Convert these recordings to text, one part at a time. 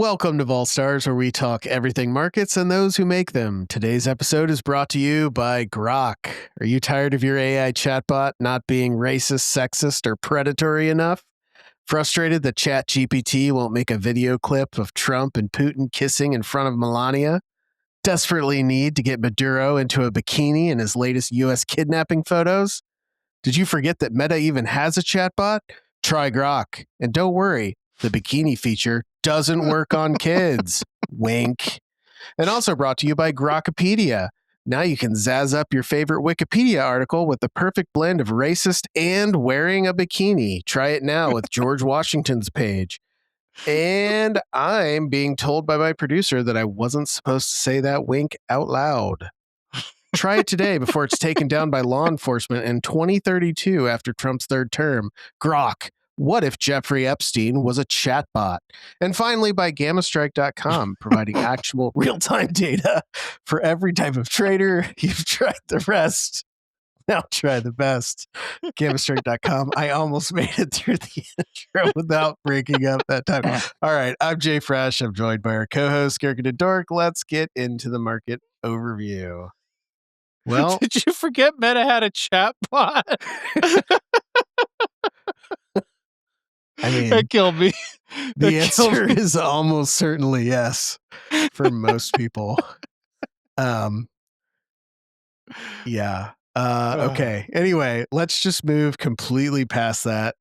Welcome to Vol Stars, where we talk everything markets and those who make them. Today's episode is brought to you by Grok. Are you tired of your AI chatbot not being racist, sexist, or predatory enough? Frustrated that ChatGPT won't make a video clip of Trump and Putin kissing in front of Melania? Desperately need to get Maduro into a bikini in his latest U.S. kidnapping photos? Did you forget that Meta even has a chatbot? Try Grok. And don't worry, the bikini feature doesn't work on kids. Wink. And also brought to you by Grokopedia. Now you can zazz up your favorite Wikipedia article with the perfect blend of racist and wearing a bikini. Try it now with George Washington's page. And I'm being told by my producer that I wasn't supposed to say that wink out loud. Try it today before it's taken down by law enforcement in 2032 after Trump's third term. Grok. What if Jeffrey Epstein was a chatbot? And finally, by GammaStrike.com, providing actual real-time data for every type of trader. You've tried the rest. Now try the best. GammaStrike.com. I almost made it through the intro without breaking up that time. All right, I'm Jay Fresh. I'm joined by our co-host, Gerke the Dork. Let's get into the market overview. Well, did you forget Meta had a chatbot? I mean, that killed me. The answer is almost certainly yes for most people. Yeah. Okay. Anyway, let's just move completely past that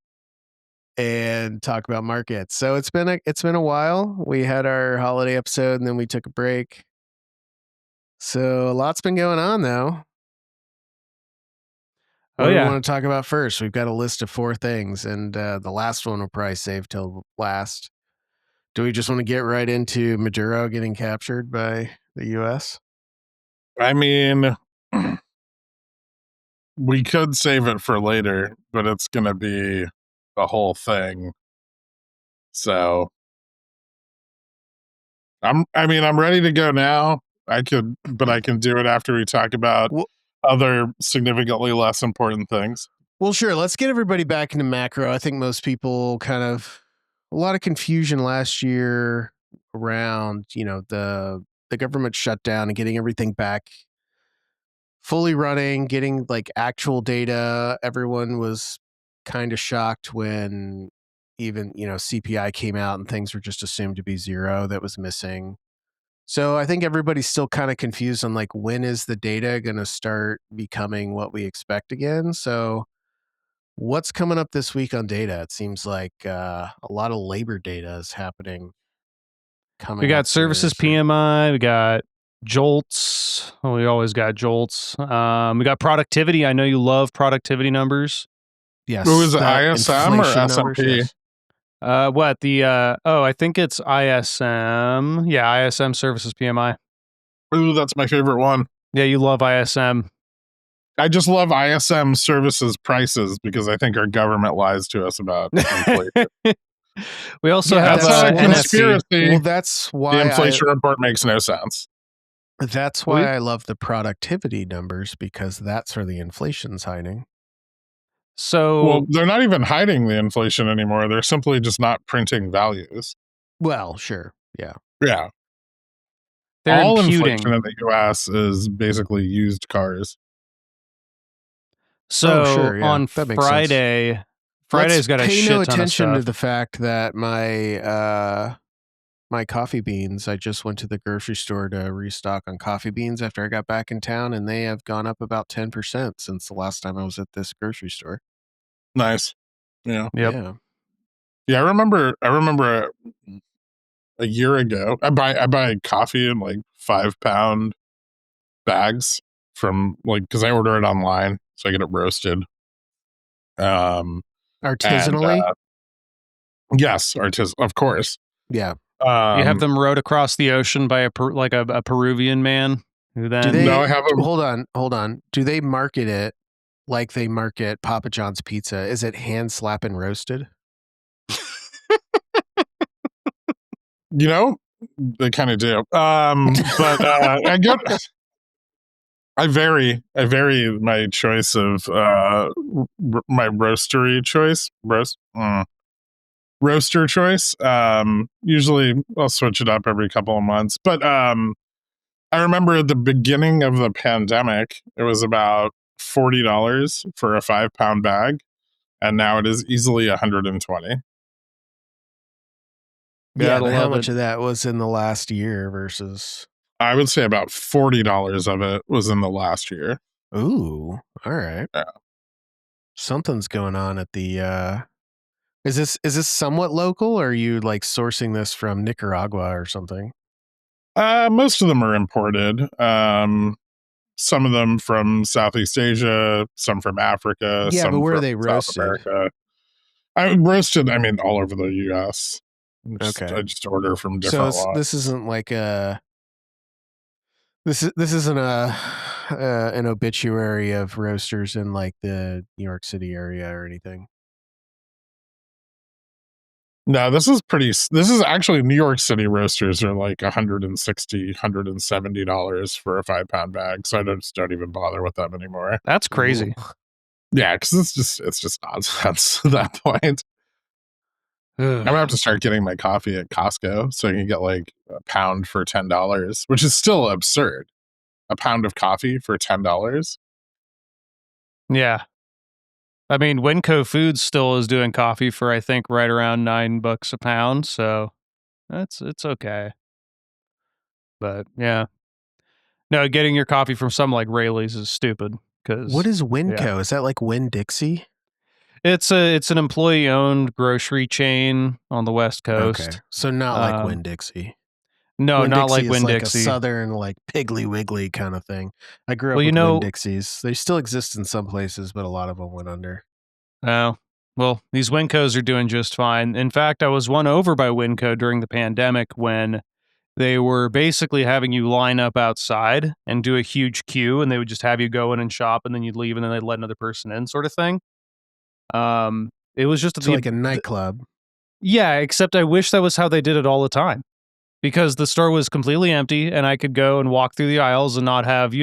and talk about markets. So it's been a while. We had our holiday episode and then we took a break. So a lot's been going on though. What do we want to talk about first? We've got a list of 4 things, and the last one we'll probably save till last. Do we just want to get right into Maduro getting captured by the U.S.? I mean, we could save it for later, but it's going to be the whole thing. So, I'm ready to go now. I can do it after we talk about other significantly less important things. Well, sure. Let's get everybody back into macro. I think most people a lot of confusion last year around, the government shutdown and getting everything back fully running, getting like actual data. Everyone was kind of shocked when even, CPI came out and things were just assumed to be 0 that was missing. So I think everybody's still kind of confused on like, when is the data going to start becoming what we expect again? So what's coming up this week on data? It seems like a lot of labor data is happening. We got services PMI. We got JOLTS. Well, we always got JOLTS. We got productivity. I know you love productivity numbers. Yes. Who is it, ISM or S&P? Yes. I think it's ISM. Yeah, ISM services PMI. Ooh, that's my favorite one. Yeah, you love ISM. I just love ISM services prices because I think our government lies to us about inflation. We also have a conspiracy. Well, that's why the inflation report makes no sense. That's why I love the productivity numbers, because that's where the inflation's hiding. So, they're not even hiding the inflation anymore. They're simply just not printing values. Well, sure. Yeah. Yeah. They're all imputing. Inflation in the U.S. is basically used cars. So sure, yeah. on Friday, Friday's got a shit ton of stuff. Pay no attention to the fact that my coffee beans, I just went to the grocery store to restock on coffee beans after I got back in town, and they have gone up about 10% since the last time I was at this grocery store. Nice. Yeah. Yep. Yeah, I remember a year ago, I buy coffee in like 5-pound bags from because I order it online, so I get it roasted. Artisanally? Yes, of course. Yeah. You have them rowed across the ocean by a Peruvian man who then... No, I have them. Hold on. Do they market it like they market Papa John's pizza? Is it hand slap and roasted? They kind of do. But I vary my choice of my roastery choice. roaster choice. Usually I'll switch it up every couple of months. But I remember at the beginning of the pandemic, it was about $40 for a 5-pound bag, and now it is easily 120. Yeah, but how much of that was in the last year versus? I would say about $40 of it was in the last year. Ooh, all right. Yeah. Something's going on at the. Is this somewhat local, or are you like sourcing this from Nicaragua or something? Most of them are imported. Some of them from Southeast Asia, some from Africa, Yeah, but some where are from they South roasted? America. I roasted, I mean, all over the US. Okay. I just order from So different lots. this isn't like a this isn't a an obituary of roasters in like the New York City area or anything. No, this is actually New York City roasters are like $160, $170 for a 5-pound bag. So I just don't even bother with them anymore. That's crazy. Ooh. Yeah, because it's just nonsense at that point. I'm gonna have to start getting my coffee at Costco so I can get like a pound for $10, which is still absurd. A pound of coffee for $10. Yeah. I mean, Winco Foods still is doing coffee for I think right around $9 a pound, so it's okay. But yeah. No, getting your coffee from some like Rayleigh's is stupid because What is yeah. Winco? Is that like Winn-Dixie? It's an employee owned grocery chain on the West Okay, Coast. so not like Winn-Dixie. No, not like Winn-Dixie is like a Winn-Dixie. southern, like Piggly Wiggly kind of thing. I grew up Well, with Winn-Dixies. They still exist in some places, but a lot of them went under. Oh, well, these Wincos are doing just fine. In fact, I was won over by Winco during the pandemic when they were basically having you line up outside and do a huge queue, and they would just have you go in and shop, and then you'd leave, and then they'd let another person in, sort of thing. It was just So like a nightclub. Yeah, except I wish that was how they did it all the time, because the store was completely empty, and I could go and walk through the aisles and not have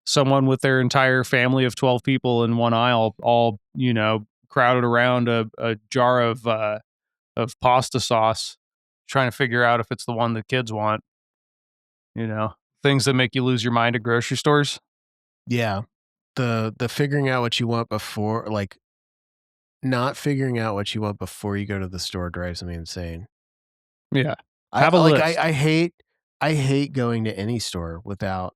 someone with their entire family of 12 people in one aisle, all crowded around a jar of pasta sauce, trying to figure out if it's the one the kids want. Things that make you lose your mind at grocery stores. Yeah. The figuring out what you want before, like not figuring out what you want before you go to the store drives me insane. Yeah. I Have a like list. I hate going to any store without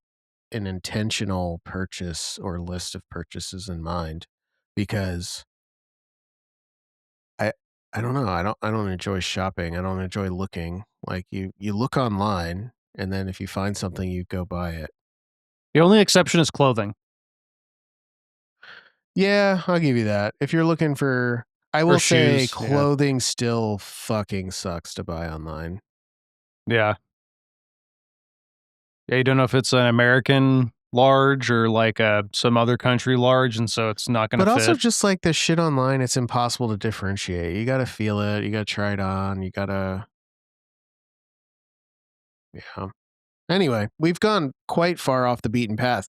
an intentional purchase or list of purchases in mind, because I I don't know, I don't enjoy shopping. I don't enjoy looking. Like you look online, and then if you find something, you go buy it. The only exception is clothing Yeah, I'll give you that. If you're looking for, I or will say shoes. Yeah. clothing still fucking sucks to buy online. Yeah. Yeah. You don't know if it's an American large or like some other country large, and so it's not going to But also fit. just like the shit online, it's impossible to differentiate. You got to feel it. You got to try it on. You got to, yeah. Anyway, we've gone quite far off the beaten path.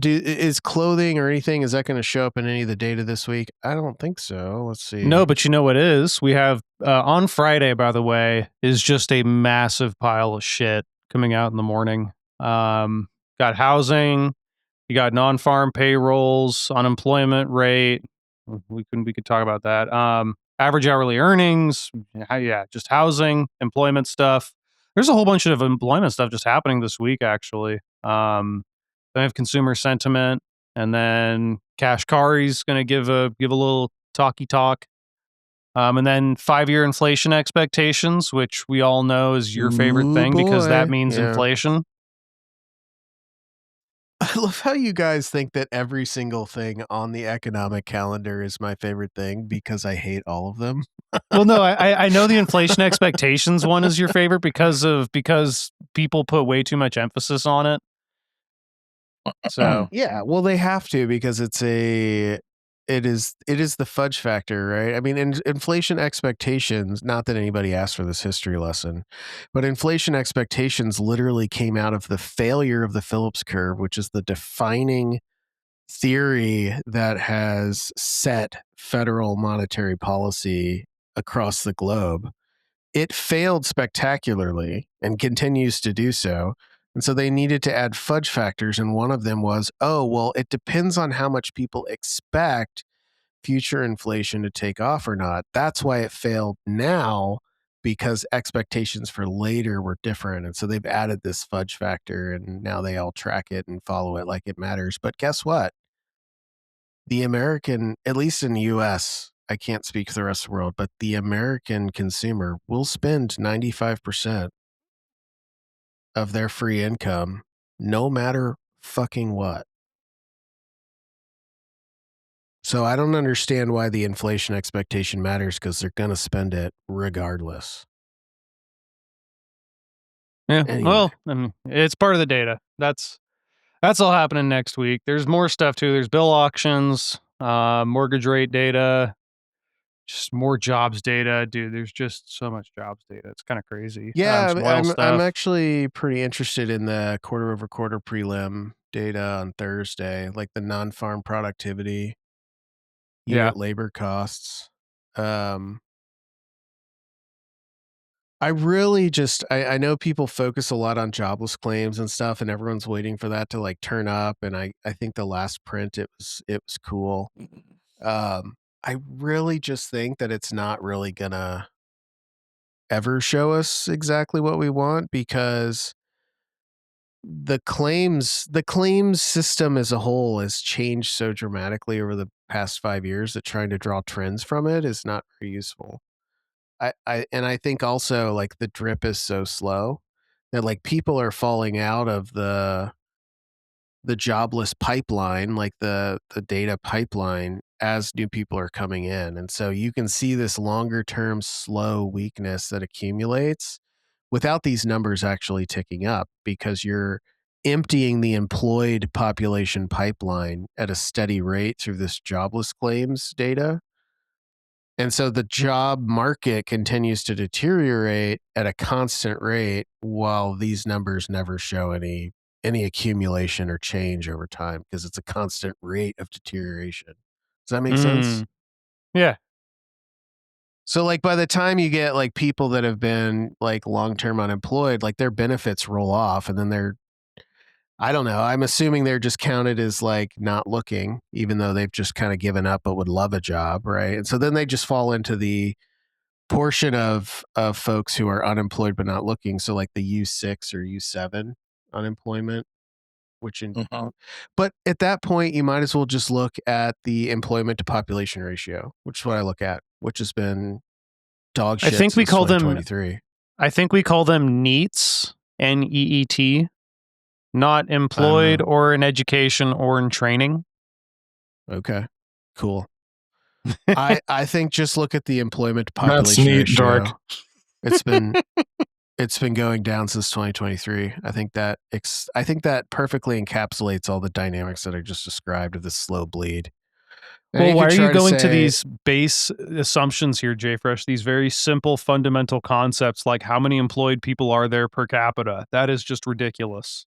Is clothing or anything, is that going to show up in any of the data this week? I don't think so. Let's see. No, but you know what is? We have on Friday, by the way, is just a massive pile of shit coming out in the morning. Got housing, you got non-farm payrolls, unemployment rate. We could talk about that. Average hourly earnings, yeah, just housing, employment stuff. There's a whole bunch of employment stuff just happening this week, actually. Then I have consumer sentiment, and then Kashkari's going to give a little talky talk. And then 5-year inflation expectations, which we all know is your favorite Ooh, thing because that boy. means Yeah. inflation. I love how you guys think that every single thing on the economic calendar is my favorite thing because I hate all of them. Well, no, I know the inflation expectations one is your favorite because people put way too much emphasis on it. So Yeah, well, they have to because it is the fudge factor, right? I mean, inflation expectations, not that anybody asked for this history lesson, but inflation expectations literally came out of the failure of the Phillips curve, which is the defining theory that has set federal monetary policy across the globe. It failed spectacularly and continues to do so. And so they needed to add fudge factors. And one of them was, oh, well, it depends on how much people expect future inflation to take off or not. That's why it failed now, because expectations for later were different. And so they've added this fudge factor, and now they all track it and follow it like it matters. But guess what? The American, at least in the US, I can't speak for the rest of the world, but the American consumer will spend 95% of their free income no matter fucking what. So I don't understand why the inflation expectation matters, because they're going to spend it regardless. Yeah. Anyway. Well, I mean, it's part of the data. That's all happening next week. There's more stuff too. There's bill auctions, mortgage rate data, just more jobs data. Dude, there's just so much jobs data. It's kind of crazy. Yeah, Some oil I'm stuff. actually pretty interested in the quarter over quarter prelim data on Thursday, like the non-farm productivity, unit labor costs. I really just I know people focus a lot on jobless claims and stuff, and everyone's waiting for that to like turn up. And I think the last print it was cool. I really just think that it's not really gonna ever show us exactly what we want, because the claims system as a whole has changed so dramatically over the past 5 years that trying to draw trends from it is not very useful. I think also like the drip is so slow that like people are falling out of the jobless pipeline, like the data pipeline, as new people are coming in. And so you can see this longer term slow weakness that accumulates without these numbers actually ticking up, because you're emptying the employed population pipeline at a steady rate through this jobless claims data. And so the job market continues to deteriorate at a constant rate while these numbers never show any accumulation or change over time, because it's a constant rate of deterioration. Does that make sense? Yeah. So like by the time you get like people that have been like long-term unemployed, like their benefits roll off, and then I don't know, I'm assuming they're just counted as like not looking, even though they've just kind of given up but would love a job, right? And so then they just fall into the portion of folks who are unemployed but not looking. So like the U6 or U7 unemployment, which in but at that point you might as well just look at the employment to population ratio, which is what I look at, which has been dog I shit think we since call them 2023. I think we call them NEETs, NEET, not employed or in education or in training. Okay, cool. I think just look at the employment to That's population neat, ratio. Dork. It's been going down since 2023. I think that perfectly encapsulates all the dynamics that I just described of the slow bleed. And Well, why are you try to going to say- these base assumptions here, JFresh? These very simple, fundamental concepts like how many employed people are there per capita. That is just ridiculous.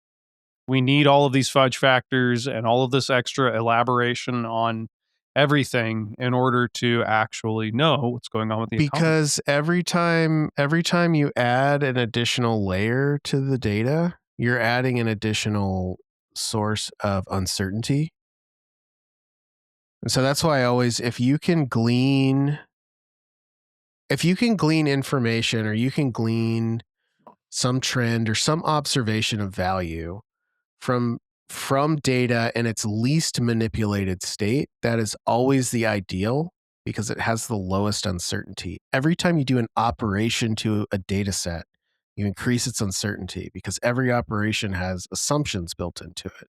We need all of these fudge factors and all of this extra elaboration on everything in order to actually know what's going on with the economy. Because every time you add an additional layer to the data, you're adding an additional source of uncertainty. And so that's why I always, if you can glean information, or you can glean some trend or some observation of value from data in its least manipulated state, that is always the ideal, because it has the lowest uncertainty. Every time you do an operation to a data set, you increase its uncertainty, because every operation has assumptions built into it.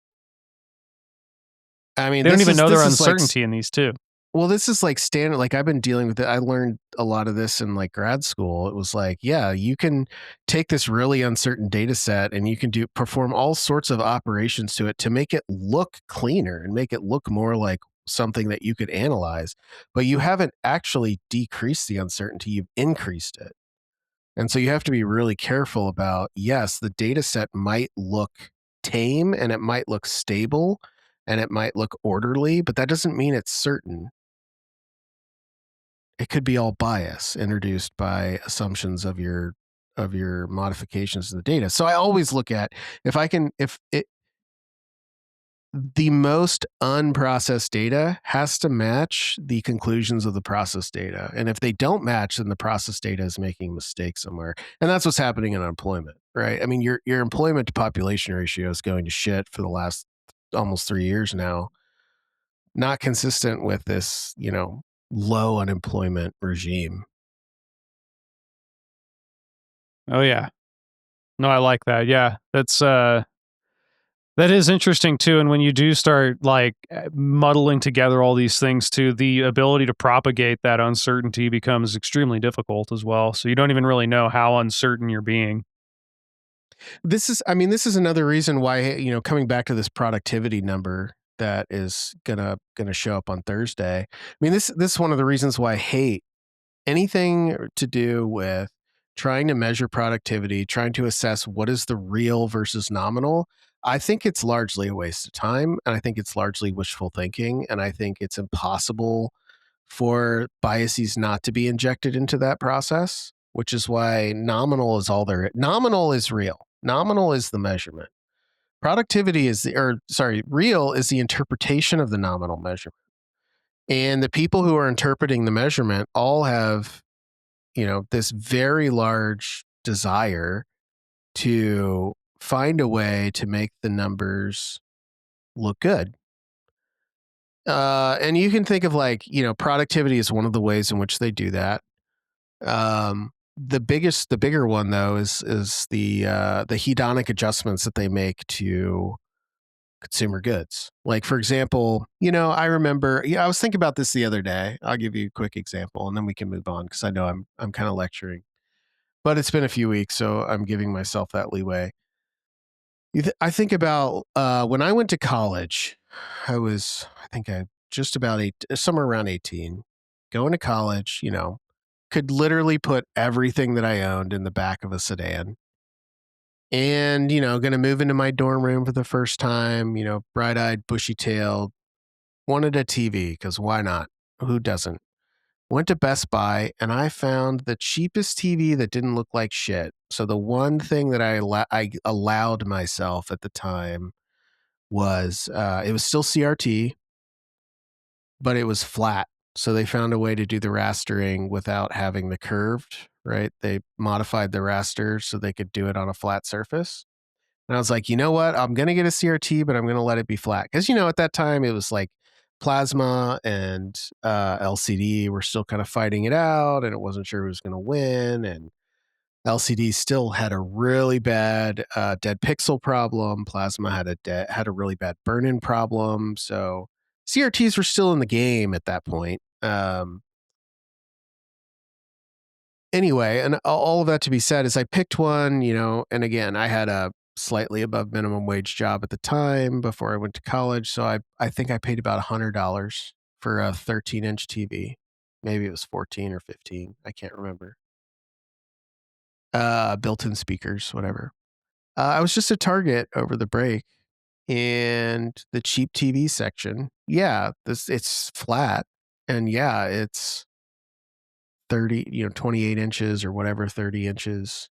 I mean, They don't this even is- know this their is like- uncertainty in these too. well, this is like standard. Like I've been dealing with it. I learned a lot of this in like grad school. It was like, yeah, you can take this really uncertain data set and you can perform all sorts of operations to it to make it look cleaner and make it look more like something that you could analyze. But you haven't actually decreased the uncertainty, you've increased it. And so you have to be really careful about, yes, the data set might look tame and it might look stable and it might look orderly, but that doesn't mean it's certain. It could be all bias introduced by assumptions of your modifications to the data. So I always look at the most unprocessed data has to match the conclusions of the processed data. And if they don't match, then the processed data is making a mistake somewhere. And that's what's happening in unemployment, right? I mean, your employment to population ratio is going to shit for the last almost 3 years now. Not consistent with this, low unemployment regime. Oh yeah. No, I like that. Yeah. That is interesting too. And when you do start like muddling together all these things too, the ability to propagate that uncertainty becomes extremely difficult as well. So you don't even really know how uncertain you're being. This is another reason why, coming back to this productivity number that is gonna show up on Thursday. I mean, this is one of the reasons why I hate anything to do with trying to measure productivity, trying to assess what is the real versus nominal. I think it's largely a waste of time, and I think it's largely wishful thinking, and I think it's impossible for biases not to be injected into that process, which is why nominal is nominal is real. Nominal is the measurement. Productivity is real is the interpretation of the nominal measurement. And the people who are interpreting the measurement all have, this very large desire to find a way to make the numbers look good. And you can think of productivity is one of the ways in which they do that. The bigger one though is the hedonic adjustments that they make to consumer goods. Like, for example, I remember, I was thinking about this the other day. I'll give you a quick example and then we can move on because I know I'm kind of lecturing, but it's been a few weeks, so I'm giving myself that leeway. I think about when I went to college. I think I just about somewhere around 18, going to college. Could literally put everything that I owned in the back of a sedan, and going to move into my dorm room for the first time. Bright-eyed, bushy-tailed, wanted a TV because why not? Who doesn't? Went to Best Buy and I found the cheapest TV that didn't look like shit. So the one thing that I allowed myself at the time was it was still CRT, but it was flat. So they found a way to do the rastering without having the curved, right? They modified the raster so they could do it on a flat surface. And I was like, you know what? I'm going to get a CRT, but I'm going to let it be flat. Because, at that time it was like plasma and LCD were still kind of fighting it out, and it wasn't sure who was going to win. And LCD still had a really bad dead pixel problem. Plasma had a really bad burn-in problem. So CRTs were still in the game at that point. Anyway, and all of that to be said is I picked one, and again, I had a slightly above minimum wage job at the time before I went to college. So I think I paid about $100 for a 13-inch TV. Maybe it was 14 or 15. I can't remember. Built-in speakers, whatever. I was just at Target over the break, and the cheap TV section. Yeah, it's flat, and yeah, it's 30, 28 inches or whatever, 30 inches.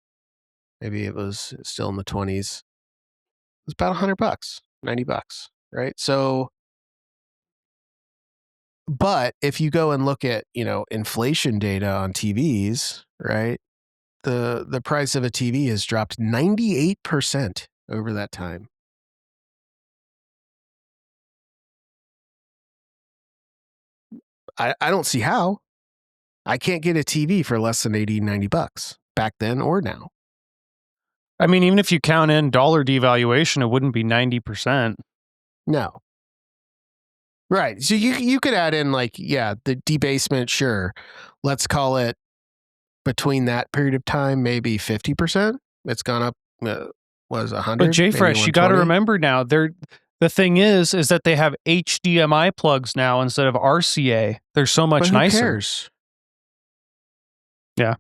Maybe it was still in the 20s. It was about $100, $90, right? So, but if you go and look at, inflation data on TVs, right? The price of a TV has dropped 98% over that time. I don't see how. I can't get a TV for less than 80, $90 back then or now. I mean, even if you count in dollar devaluation, it wouldn't be 90%. No. Right. So you could add in the debasement, sure. Let's call it between that period of time, maybe 50%. It's gone up, was 100. But JFresh, you got to remember now, the thing is that they have HDMI plugs now instead of RCA. They're so much nicer. Who cares? Yeah.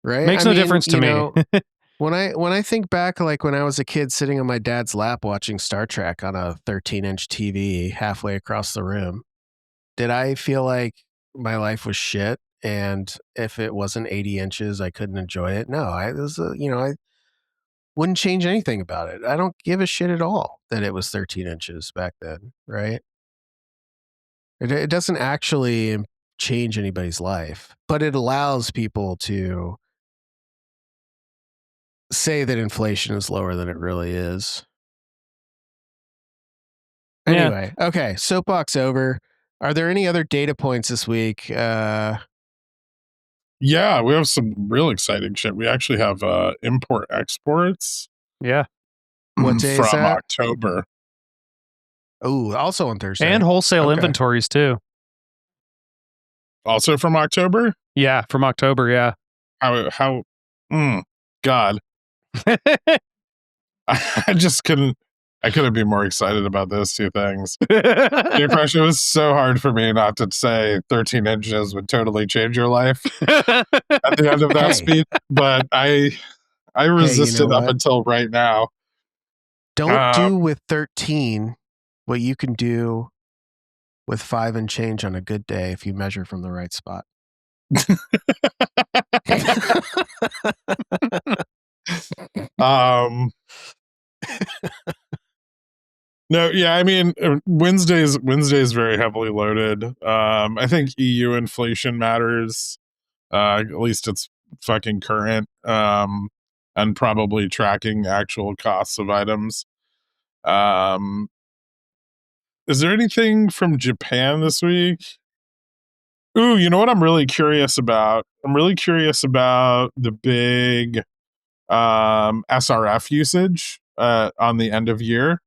Right? Makes no difference to me. When I think back, like when I was a kid sitting on my dad's lap watching Star Trek on a 13-inch TV halfway across the room, did I feel like my life was shit, and if it wasn't 80 inches, I couldn't enjoy it. No, I wouldn't change anything about it. I don't give a shit at all that it was 13 inches back then, right? It doesn't actually change anybody's life, but it allows people to say that inflation is lower than it really is. Yeah. Anyway, okay, soapbox over. Are there any other data points this week? Yeah, we have some real exciting shit. We actually have import exports Yeah. What day is from that? October. Oh, also on Thursday. And wholesale Okay. inventories too. Also from October? Yeah, from October, yeah. God. I just couldn't be more excited about those two things. The impression was so hard for me not to say 13 inches would totally change your life at the end of that Hey. speech, but I resisted up what? until right now. Don't do with 13 what you can do with 5 and change on a good day if you measure from the right spot. No, yeah, I mean Wednesday's very heavily loaded. I think EU inflation matters. At least it's fucking current. And probably tracking actual costs of items. Is there anything from Japan this week? Ooh, you know what I'm really curious about? I'm really curious about the big SRF usage on the end of year.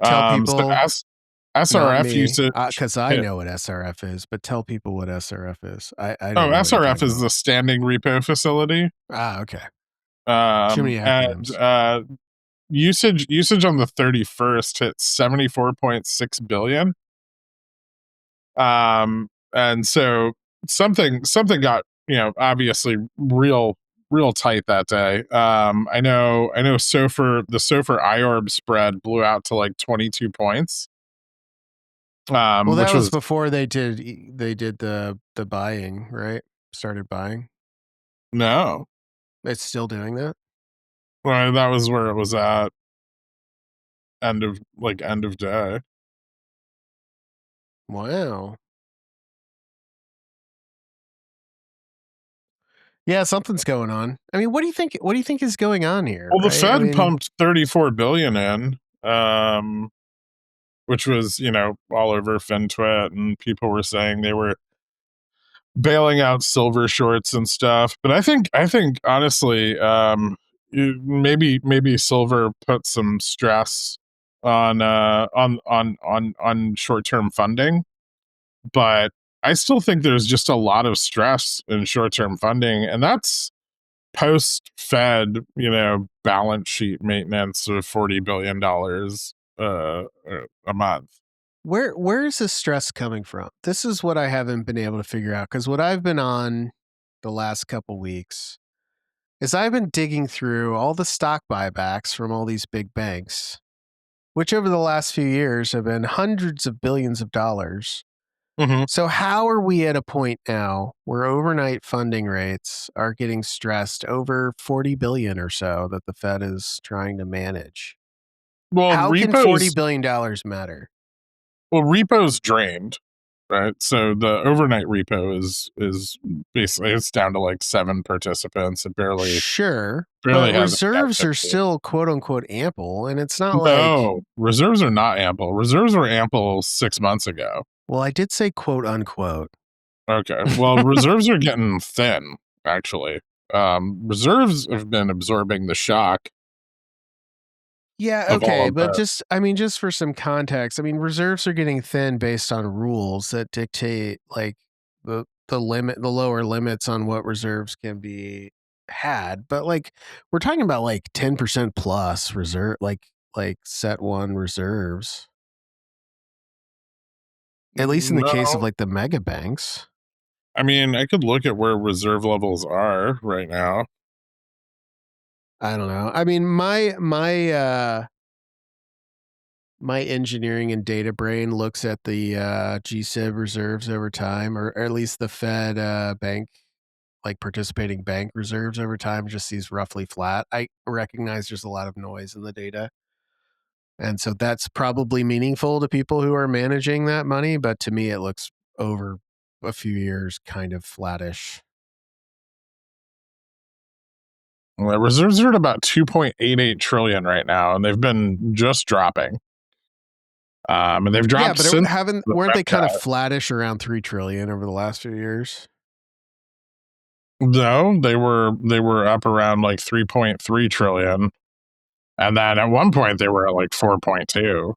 Tell people, SRF not me, usage, because I know what SRF is, but tell people what SRF is. I don't know. SRF is the standing repo facility. Okay. Too many acronyms. And usage on the 31st hit 74.6 billion. And so something got, obviously real tight that day. I know the SOFR IORB spread blew out to like 22 points. Well, that which was before they did the buying, right? Started buying. No, It's still doing that. Well, that was where it was at end of day. Wow. Yeah, something's going on. I mean, what do you think? What do you think is going on here? Well, the right? Fed pumped 34 billion in, which was all over FinTwit, and people were saying they were bailing out silver shorts and stuff. But I think honestly, maybe silver put some stress on short term funding, but I still think there's just a lot of stress in short term funding, and that's post Fed, balance sheet maintenance of $40 billion a month. Where is this stress coming from? This is what I haven't been able to figure out, because what I've been on the last couple weeks is I've been digging through all the stock buybacks from all these big banks, which over the last few years have been hundreds of billions of dollars. Mm-hmm. So how are we at a point now where overnight funding rates are getting stressed over 40 billion or so that the Fed is trying to manage? Well, How can $40 billion matter? Well, repo's drained, right? So the overnight repo is basically, it's down to like 7 participants. It barely but has reserves are still quote unquote ample, and it's not No, reserves are not ample. Reserves were ample 6 months ago. Well, I did say quote unquote. Okay. Well, reserves are getting thin, actually. Reserves have been absorbing the shock. Yeah, okay, but just for some context, reserves are getting thin based on rules that dictate like the lower limits on what reserves can be had. But like we're talking about like 10% plus reserve, like set one reserves. At least in the case of like the mega banks. I mean, I could look at where reserve levels are right now. I don't know. I mean, my my engineering and data brain looks at the GSIB reserves over time, or at least the Fed bank, like participating bank reserves over time, just sees roughly flat. I recognize there's a lot of noise in the data. And so that's probably meaningful to people who are managing that money. But to me, it looks over a few years kind of flattish. Well, reserves are at about 2.88 trillion right now, and they've been just dropping. And they've Yeah, dropped but since weren't they kind of flattish around 3 trillion over the last few years? No, they were up around like 3.3 trillion. And then at one point they were at like 4.2.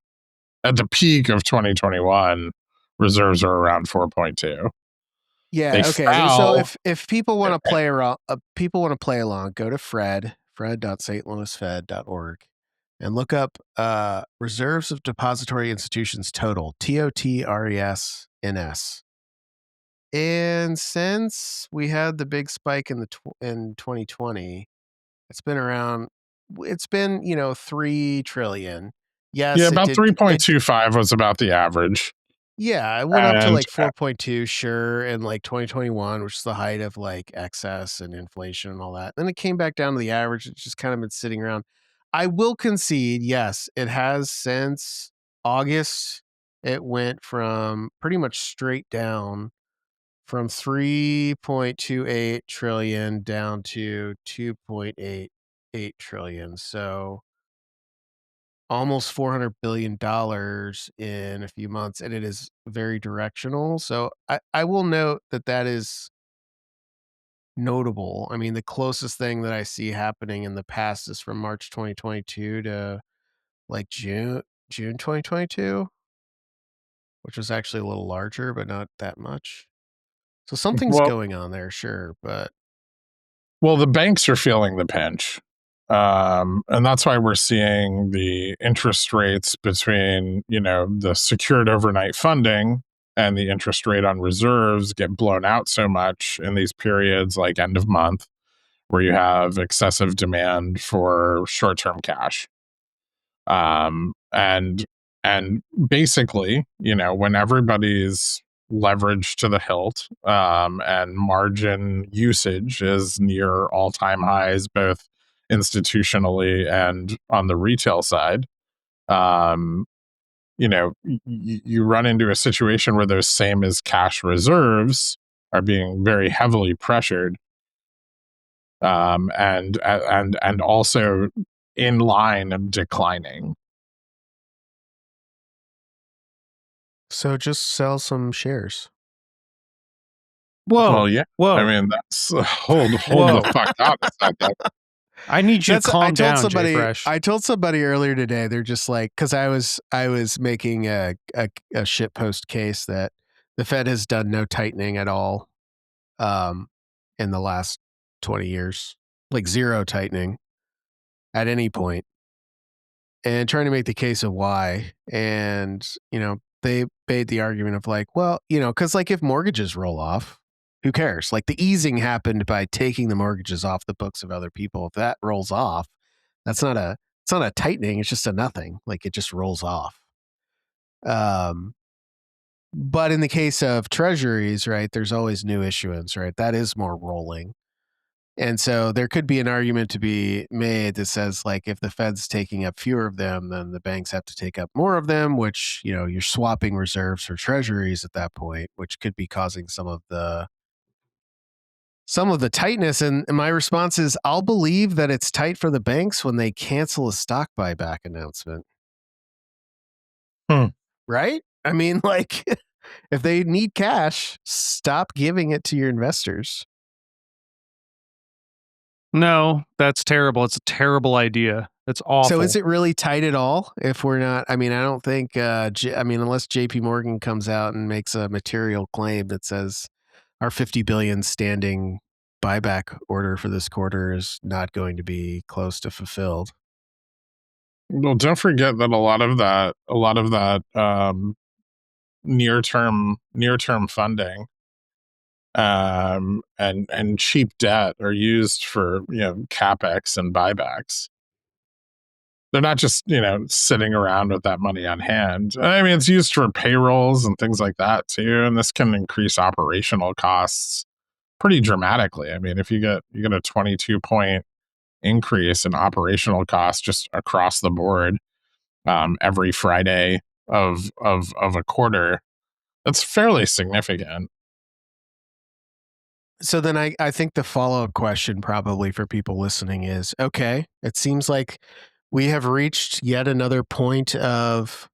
At the peak of 2021, reserves are around 4.2. They Yeah, okay. So fell. if people want to play around, people want to play along, go to fred.stlouisfed.org and look up reserves of depository institutions total, TOTRESNS. And since we had the big spike in in 2020, it's been, 3 trillion. Yeah, Yes, about it 3.25 was about the average. yeah, it went up to And like 4.2, sure, in like 2021, which is the height of like excess and inflation and all that. Then it came back down to the average. It's just kind of been sitting around. I will concede, yes, it has since August. It went from pretty much straight down from 3.28 trillion down to 2.88 trillion. So almost $400 billion in a few months, and it is very directional. So I will note that that is notable. I mean, the closest thing that I see happening in the past is from March 2022 to like June 2022, which was actually a little larger, but not that much. So something's well, going on there, sure, but well, the banks are feeling the pinch. And that's why we're seeing the interest rates between, the secured overnight funding and the interest rate on reserves get blown out so much in these periods like end of month where you have excessive demand for short-term cash. And basically, when everybody's leveraged to the hilt, and margin usage is near all-time highs, both institutionally and on the retail side, um, you run into a situation where those same as cash reserves are being very heavily pressured, and also in line and declining. so just sell some shares. Whoa, Well, yeah. I whoa, mean, that's hold the whoa! fuck on a second. I need you to That's calm down, Jay Fresh. I told somebody earlier today, they're just like, because I was making a shit post case that the Fed has done no tightening at all um in the last 20 years, like zero tightening at any point, and trying to make the case of why. And they made the argument of like, well, because like if mortgages roll off, who cares? Like the easing happened by taking the mortgages off the books of other people. If that rolls off, that's not a it's not a tightening, it's just a nothing. Like it just rolls off. Um but in the case of treasuries, right, there's always new issuance, right? That is more rolling. And so there could be an argument to be made that says, like, if the Fed's taking up fewer of them, then the banks have to take up more of them, which, you're swapping reserves for treasuries at that point, which could be causing some of the tightness. And my response is, I'll believe that it's tight for the banks when they cancel a stock buyback announcement. Hmm. Right? I mean, like, if they need cash, stop giving it to your investors. No, that's terrible. It's a terrible idea. It's So awful. is it really tight at all? If we're not, I mean, I don't think, unless JP Morgan comes out and makes a material claim that says our 50 billion standing buyback order for this quarter is not going to be close to fulfilled. Well, don't forget that a lot of that near term funding, and cheap debt are used for capex and buybacks. they're not just, sitting around with that money on hand. I mean, it's used for payrolls and things like that too, and this can increase operational costs pretty dramatically. I mean, if you get a 22-point increase in operational costs just across the board every Friday of a quarter, that's fairly significant. So then I think the follow-up question probably for people listening is, okay, it seems like we have reached yet another point of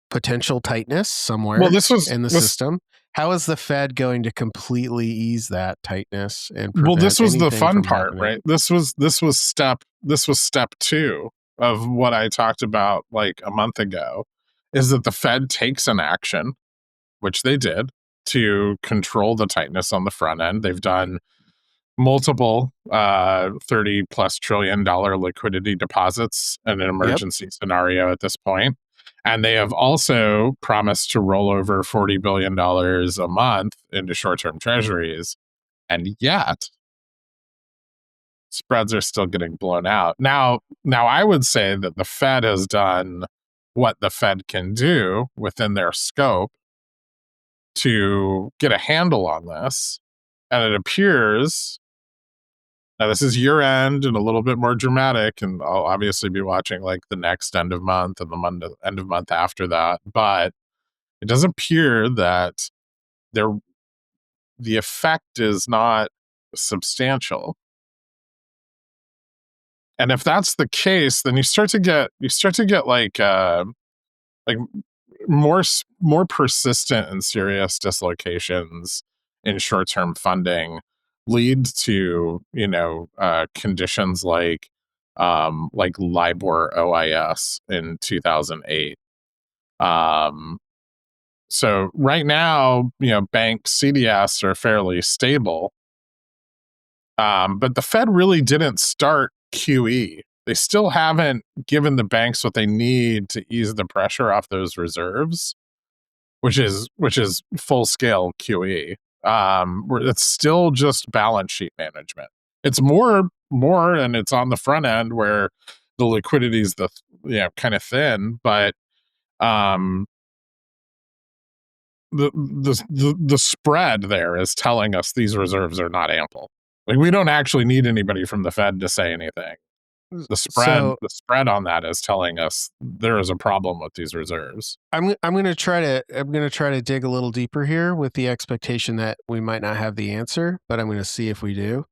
potential tightness somewhere Well, this was in the this system. How is the Fed going to completely ease that tightness and well, prevent this was the anything fun from part, happening? right? This was step 2 of what I talked about like a month ago, is that the Fed takes an action, which they did, to control the tightness on the front end. They've done multiple 30 plus trillion-dollar liquidity deposits in an Yep. emergency scenario at this point. And they have also promised to roll over $40 billion a month into short-term treasuries. And yet, spreads are still getting blown out. Now I would say that the Fed has done what the Fed can do within their scope to get a handle on this. And it appears, now this is year end and a little bit more dramatic, and I'll obviously be watching like the next end of month and the end of month after that. But it does appear that there the effect is not substantial. And if that's the case, then you start to get like more persistent and serious dislocations in short-term funding lead to conditions like LIBOR OIS in 2008. So right now, bank CDS are fairly stable, but the Fed really didn't start QE. They still haven't given the banks what they need to ease the pressure off those reserves, which is full scale QE. It's still just balance sheet management. It's more, and it's on the front end where the liquidity is kind of thin, but um, the spread there is telling us these reserves are not ample. Like, we don't actually need anybody from the Fed to say anything. So The spread on that is telling us there is a problem with these reserves. I'm gonna try to dig a little deeper here with the expectation that we might not have the answer, but I'm gonna see if we do.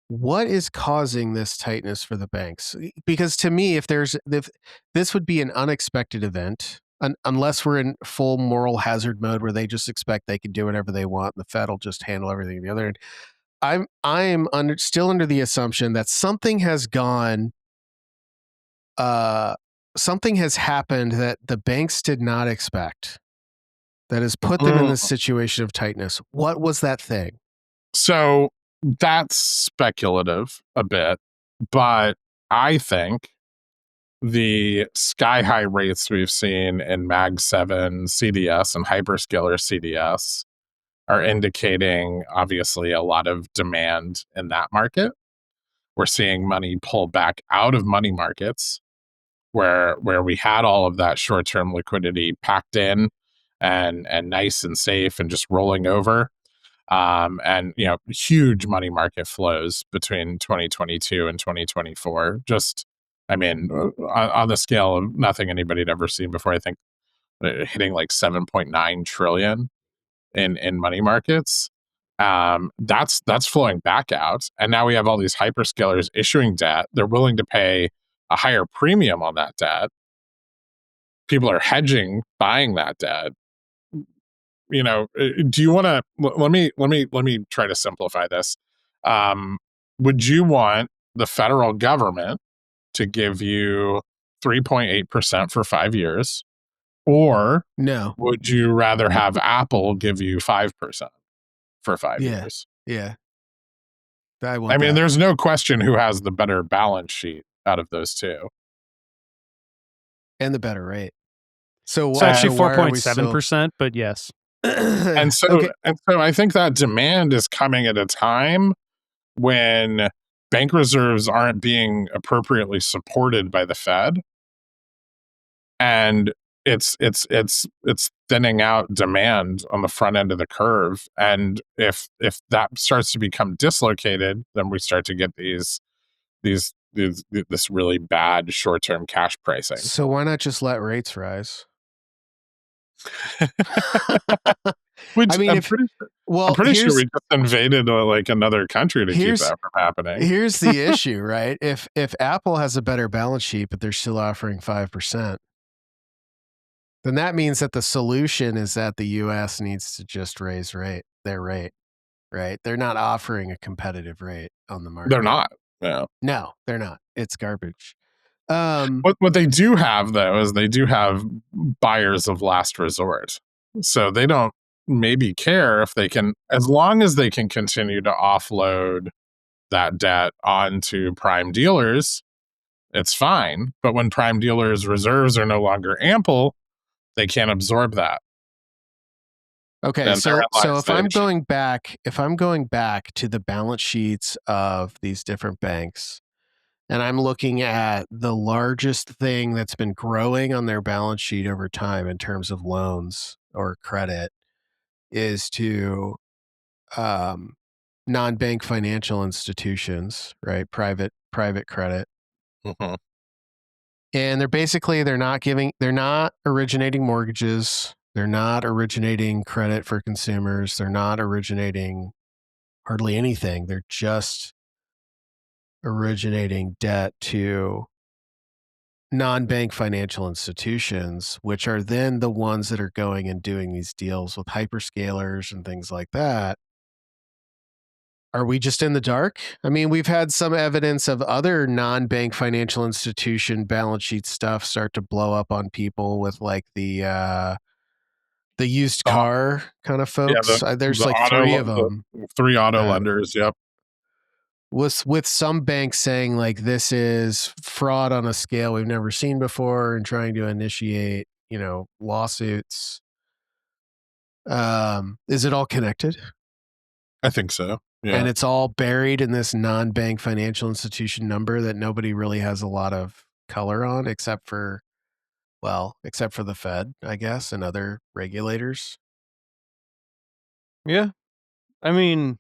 What is causing this tightness for the banks? Because to me, if this would be an unexpected event, unless we're in full moral hazard mode where they just expect they can do whatever they want, and the Fed will just handle everything on the other end. I'm still under the assumption that something has gone, something has happened that the banks did not expect, that has put them in this situation of tightness. What was that thing? So that's speculative a bit, but I think the sky high rates we've seen in Mag 7 CDS and hyperscaler CDS are indicating obviously a lot of demand in that market. We're seeing money pull back out of money markets where we had all of that short-term liquidity packed in and nice and safe and just rolling over. And huge money market flows between 2022 and 2024. Just, I mean, on the scale of nothing anybody had ever seen before. I think hitting like 7.9 trillion in money markets. That's flowing back out, and now we have all these hyperscalers issuing debt. They're willing to pay a higher premium on that debt. People are hedging, buying that debt. Do you want to let me try to simplify this? Would you want the federal government to give you 3.8% for 5 years, or No. would you rather have Apple give you 5% for 5 Yeah. years? Yeah. I want I mean, that. there's no question who has the better balance sheet out of those two. And the better rate. So It's actually why are we still 4.7%, but yes. And so okay. I think that demand is coming at a time when bank reserves aren't being appropriately supported by the Fed, and it's thinning out demand on the front end of the curve. And if that starts to become dislocated, then we start to get this really bad short-term cash pricing. So why not just let rates rise? Which I mean, I'm if pretty sure, well, we just invaded like another country to keep that from happening. here's the issue, right? If Apple has a better balance sheet, but they're still offering 5%, then that means that the solution is that the U.S. needs to just raise their rate, right? They're not offering a competitive rate on the market. They're not. Yeah. No, they're not. It's garbage. What they do have though is they do have buyers of last resort. So they don't maybe care if they can, as long as they can continue to offload that debt onto prime dealers, it's fine. But when prime dealers' reserves are no longer ample, they can't absorb that. Okay, And so therein lies if the I'm issue. going back, to the balance sheets of these different banks, and I'm looking at the largest thing that's been growing on their balance sheet over time in terms of loans or credit is to non-bank financial institutions, right? Private credit. Mhm. And they're not originating mortgages. They're not originating credit for consumers. They're not originating hardly anything. They're just originating debt to non-bank financial institutions, which are then the ones that are going and doing these deals with hyperscalers and things like that. Are we just in the dark? I mean, we've had some evidence of other non-bank financial institution balance sheet stuff start to blow up on people with like the used Uh, car kind of yeah, folks. There's the like three of them. three auto lenders. Yep. With some banks saying like this is fraud on a scale we've never seen before and trying to initiate, lawsuits. Is it all connected? I think so. And Yeah. it's all buried in this non-bank financial institution number that nobody really has a lot of color on except for the Fed, I guess, and other regulators. Yeah. I mean,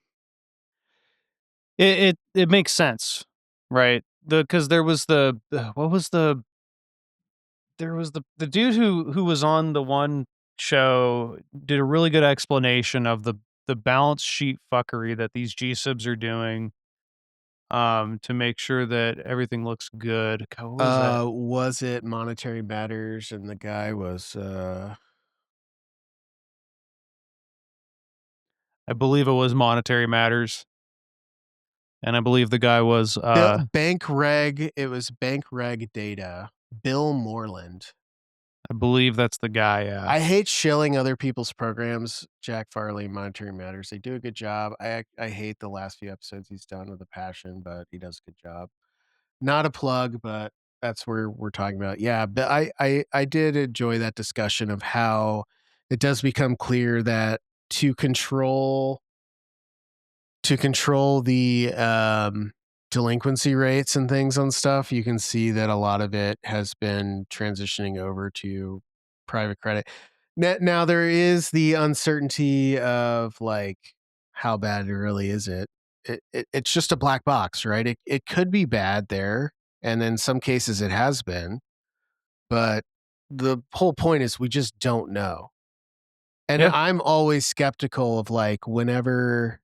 it makes sense, right? Because there was what was there was the dude who was on the one show did a really good explanation of the balance sheet fuckery that these GSIBs are doing to make sure that everything looks good. God, what was that? Was it Monetary Matters and the guy was I believe it was Monetary Matters, and I believe the guy was it was Bank Reg Data, Bill Moreland. I believe that's the guy. Yeah. I hate shilling other people's programs. Jack Farley, Monetary Matters. They do a good job. I hate the last few episodes he's done with a passion, but he does a good job. Not a plug, but that's where we're talking about. Yeah, but I did enjoy that discussion of how it does become clear that to control the delinquency rates and things on stuff, you can see that a lot of it has been transitioning over to private credit. Now there is the uncertainty of like how bad it really is. It's just a black box, right? It could be bad there, and in some cases it has been, but the whole point is we just don't know. And Yeah. I'm always skeptical of like whenever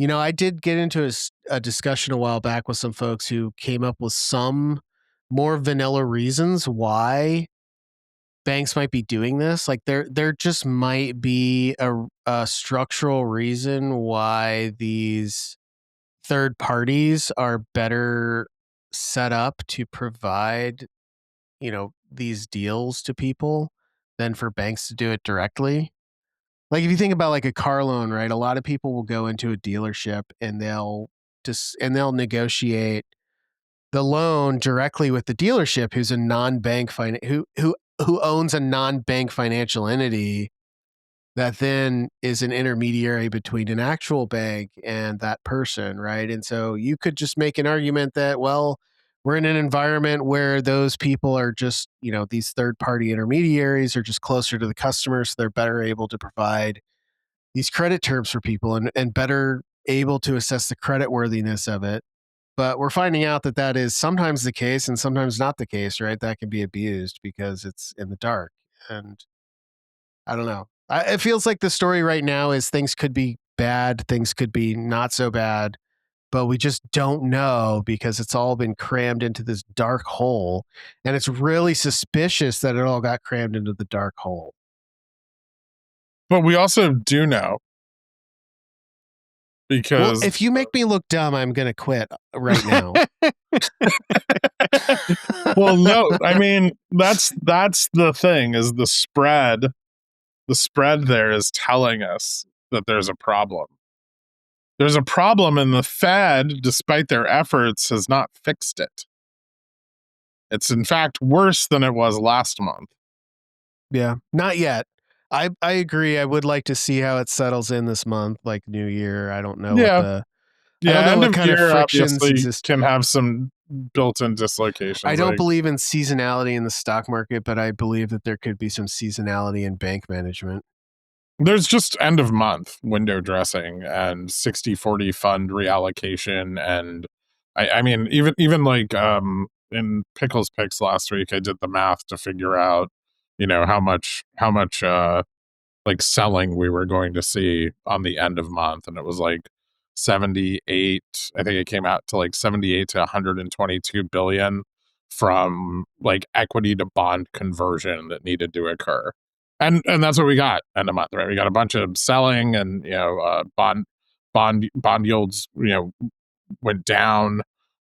I did get into a discussion a while back with some folks who came up with some more vanilla reasons why banks might be doing this. Like there just might be a structural reason why these third parties are better set up to provide, these deals to people than for banks to do it directly. Like if you think about like a car loan, right? A lot of people will go into a dealership and they'll negotiate the loan directly with the dealership who's a non-bank who owns a non-bank financial entity that then is an intermediary between an actual bank and that person, right? And so you could just make an argument that, well, we're in an environment where those people are just, these third party intermediaries are just closer to the customer, so they're better able to provide these credit terms for people and better able to assess the credit worthiness of it. But we're finding out that that is sometimes the case and sometimes not the case, right? That can be abused because it's in the dark. And I don't know. It feels like the story right now is things could be bad, things could be not so bad, but we just don't know because it's all been crammed into this dark hole. And it's really suspicious that it all got crammed into the dark hole. But we also do know Well, because if you make me look dumb, I'm going to quit right now. well, no, I mean that's the thing is the spread there is telling us that there's a problem. There's a problem, and the Fed, despite their efforts, has not fixed it. It's in fact worse than it was last month. Yeah, not yet. I agree. I would like to see how it settles in this month, like New Year. I don't know what Yeah, I don't know end what of kind of year frictions obviously exist. can have some built-in I dislocations. don't Like believe in seasonality in the stock market, but I believe that there could be some seasonality in bank management. there's just end of month window dressing and 60-40 fund reallocation, and I mean even like in Pickles Picks last week, I did the math to figure out how much like selling we were going to see on the end of month, and it was like 78. I think it came out to like 78 to 122 billion from like equity to bond conversion that needed to occur, and that's what we got end of month, right? We got a bunch of selling, and bond yields went down,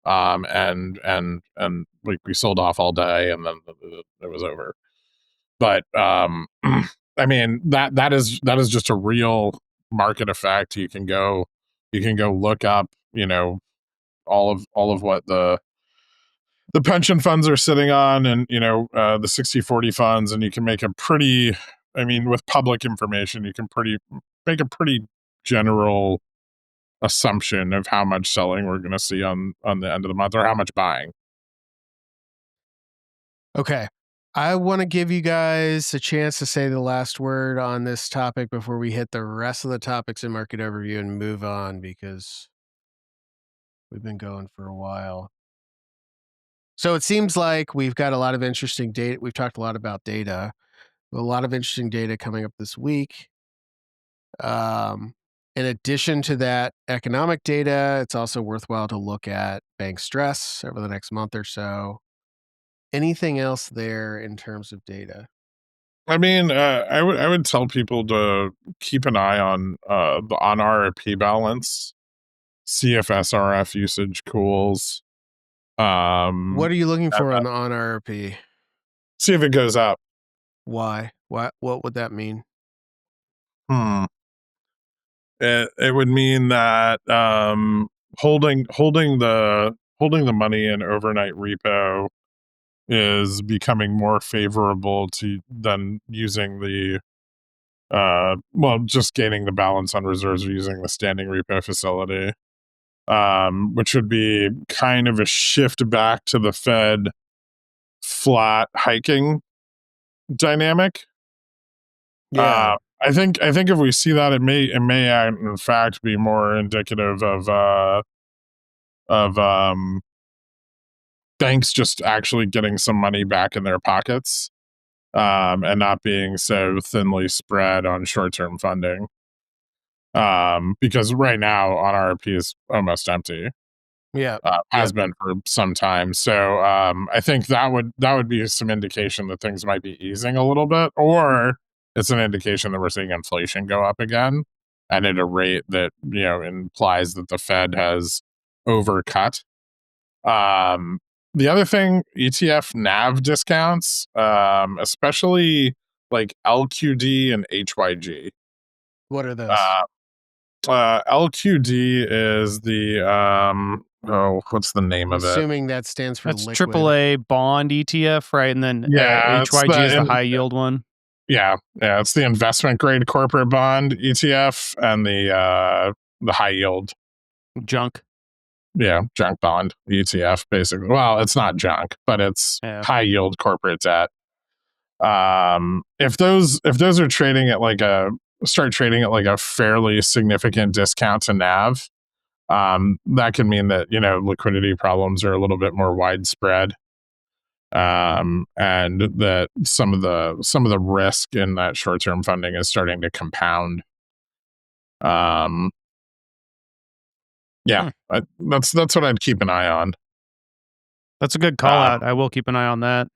and like we sold off all day, and then it was over. But I mean that is just a real market effect. You can go look up, all of what the pension funds are sitting on, and the 60-40 funds, and you can make a pretty, I mean, with public information, you can make a pretty general assumption of how much selling we're going to see on the end of the month, or how much buying. Okay. I want to give you guys a chance to say the last word on this topic before we hit the rest of the topics in market overview and move on because we've been going for a while. So it seems like we've got a lot of interesting data. We've talked a lot about data, a lot of interesting data coming up this week. In addition to that economic data, it's also worthwhile to look at bank stress over the next month or so. Anything else there in terms of data? I mean, I would tell people to keep an eye on RRP balance, see if SRF usage cools, What are you looking and for on RRP? see if it goes up. Why? What would that mean? Hmm. It would mean that holding the money in overnight repo is becoming more favorable to than using the just gaining the balance on reserves or using the standing repo facility, which would be kind of a shift back to the Fed flat hiking dynamic. Yeah. I think if we see that, it may in fact be more indicative of banks just actually getting some money back in their pockets, and not being so thinly spread on short-term funding. Because right now on RRP is almost empty, Yeah. has Yep. been for some time. So I think that would be some indication that things might be easing a little bit, or it's an indication that we're seeing inflation go up again, and at a rate that implies that the Fed has overcut. The other thing, ETF NAV discounts, especially like LQD and HYG. What are those? Uh, LQD is the what's the name I'm of it? assuming that stands for That's liquid. AAA bond ETF, right? And then Yeah, it's HYG is the the high yield one. Yeah, it's the investment grade corporate bond ETF and the high yield, Junk. junk bond ETF. Basically, well, it's not junk, but it's high yield corporate debt. If those are trading at start trading at like a fairly significant discount to NAV, that can mean that liquidity problems are a little bit more widespread, and that some of the risk in that short term funding is starting to compound. That's what I'd keep an eye on. That's a good call out. I will keep an eye on that.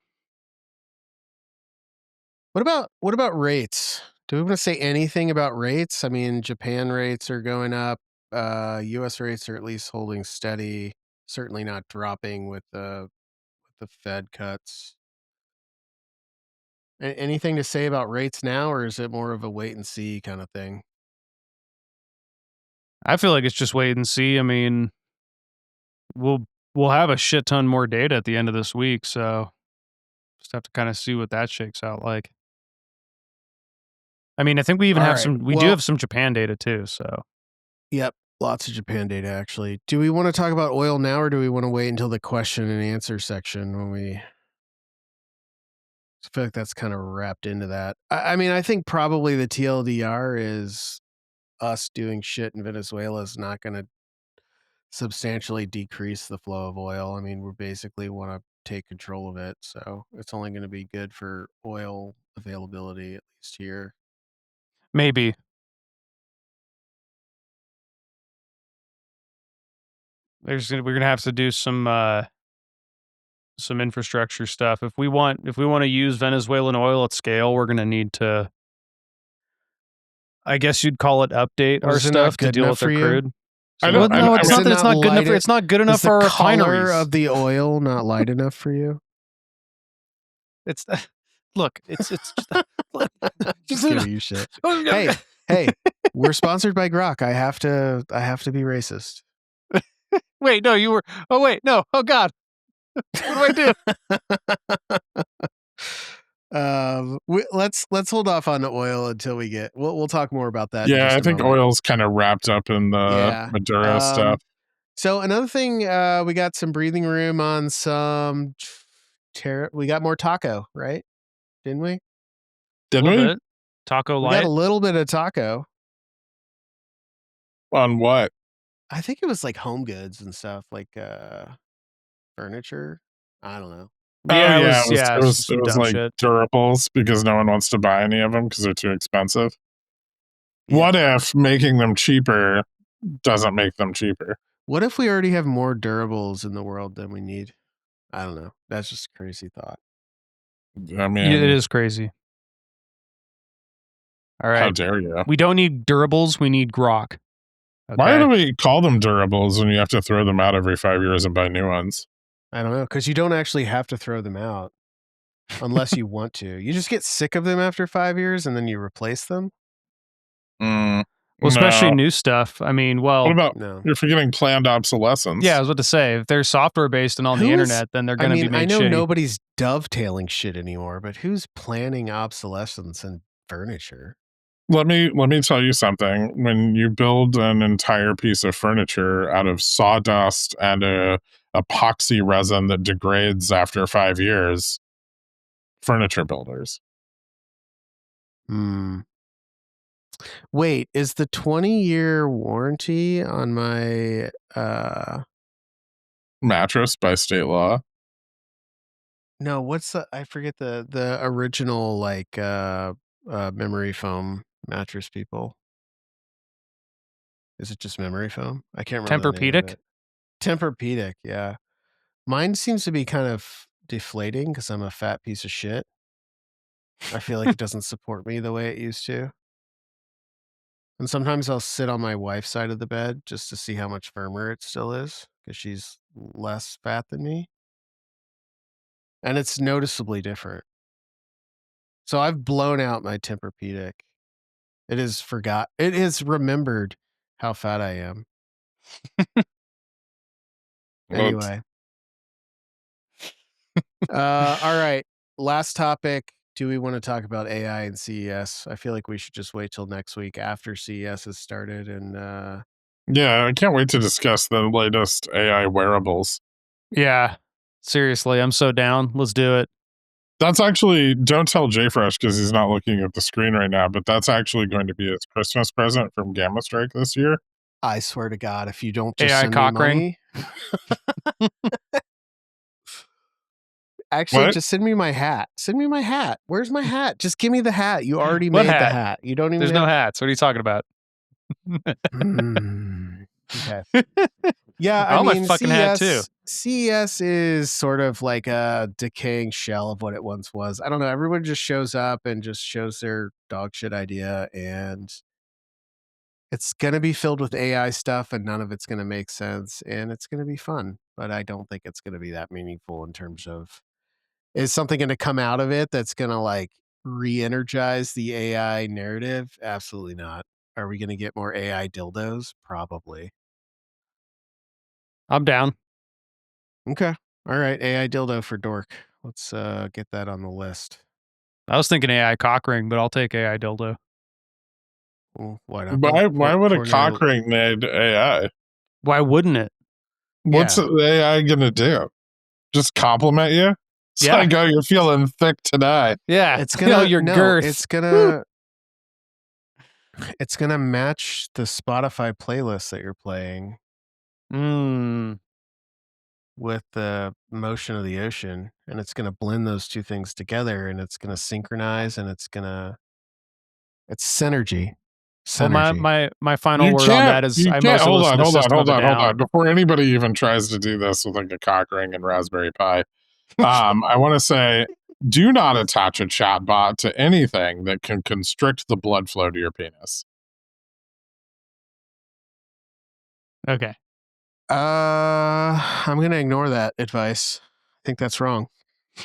What about rates? Do we want to say anything about rates? I mean, Japan rates are going up. U.S. rates are at least holding steady. Certainly not dropping with the Fed cuts. Anything to say about rates now, or is it more of a wait and see kind of thing? I feel like it's just wait and see. I mean, we'll have a shit ton more data at the end of this week, so just have to kind of see what that shakes out like. I mean, I think we even have some. We do have some Japan data too. So, yep, lots of Japan data actually. Do we want to talk about oil now, or do we want to wait until the question and answer section when we? I feel like that's kind of wrapped into that. I mean, I think probably the TLDR is us doing shit in Venezuela is not going to substantially decrease the flow of oil. I mean, we basically want to take control of it, so it's only going to be good for oil availability, at least here. maybe. We're gonna have to do some infrastructure stuff. If we want to use Venezuelan oil at scale, we're gonna need to, I guess you'd call it, update our stuff to deal with their crude. I don't. No, it's not that it's not good enough. It's not good enough for our refineries. Is the color of the oil not light enough for you? It's look. It's just giving you shit. Hey, we're sponsored by Grok. I have to be racist. Wait, no, you were. Oh wait, no. Oh God, what do I do? Let's hold off on the oil until we get. We'll talk more about that. Yeah, I think oil's kind of wrapped up in the Maduro stuff. So another thing, we got some breathing room on some we got more taco, right? Didn't we? Did we? Bit. Taco light. We got a little bit of taco. On what? I think it was like home goods and stuff, like furniture. I don't know. Yeah, it was like shit. durables because no one wants to buy any of them because they're too expensive. Yeah. What if making them cheaper doesn't make them cheaper? What if we already have more durables in the world than we need? I don't know. That's just a crazy thought. I mean, it is crazy. All right. How dare you? We don't need durables. We need grok. Okay? Why do we call them durables when you have to throw them out every 5 years and buy new ones? I don't know, because you don't actually have to throw them out unless you want to. You just get sick of them after 5 years and then you replace them. Well, especially new stuff. I mean, what about you're forgetting planned obsolescence? Yeah, I was about to say, if they're software based and on the internet, then they're going to be made shitty. I know nobody's dovetailing shit anymore, but who's planning obsolescence in furniture? Let me tell you something. When you build an entire piece of furniture out of sawdust and a epoxy resin that degrades after 5 years, furniture builders. Wait, is the 20-year warranty on my mattress by state law? No, what's I forget the original like memory foam mattress, people. Is it just memory foam? I can't remember. Tempur-Pedic? Tempur-Pedic, yeah. Mine seems to be kind of deflating because I'm a fat piece of shit. I feel like it doesn't support me the way it used to. And sometimes I'll sit on my wife's side of the bed just to see how much firmer it still is because she's less fat than me. And it's noticeably different. So I've blown out my Tempur-Pedic. It has remembered how fat I am. Anyway. All right. Last topic. do we want to talk about AI and CES? I feel like we should just wait till next week after CES has started. And Yeah, I can't wait to discuss the latest AI wearables. Yeah. Seriously, I'm so down. Let's do it. That's actually, don't tell JFresh because he's not looking at the screen right now, but that's actually going to be his Christmas present from GammaStrike this year. I swear to God, if you don't just AI send me cock ring. money, actually, What? just send me my hat. Send me my hat. Where's my hat? Just give me the hat. You already What made the hat? hat. You don't even There's have no hats. What are you talking about? Okay. Yeah, I I want my mean, fucking hat too. CES is sort of like a decaying shell of what it once was. I don't know. Everyone just shows up and just shows their dog shit idea, and it's going to be filled with AI stuff, and none of it's going to make sense, and it's going to be fun. But I don't think it's going to be that meaningful in terms of, is something going to come out of it that's going to like re-energize the AI narrative? Absolutely not. Are we going to get more AI dildos? Probably. I'm down. Okay. All right. AI dildo for Dork. Let's get that on the list. I was thinking AI cock ring, but I'll take AI dildo. Well, why not both? Why would a Coordinator- cock ring need AI? Why wouldn't it? What's Yeah. the AI gonna do? Just compliment you? It's Yeah. like, oh, you're feeling thick today. Yeah. It's gonna your no, girth. it's gonna match the Spotify playlist that you're playing Mm. with the motion of the ocean, and it's gonna blend those two things together, and it's gonna synchronize, and it's synergy. Well, Synergy. my final word on that is I mostly Hold listen on, to System of a Down. Before anybody even tries to do this with like a cock ring and Raspberry Pi, I want to say, do not attach a chat bot to anything that can constrict the blood flow to your penis. Okay. I'm gonna ignore that advice. I think that's wrong.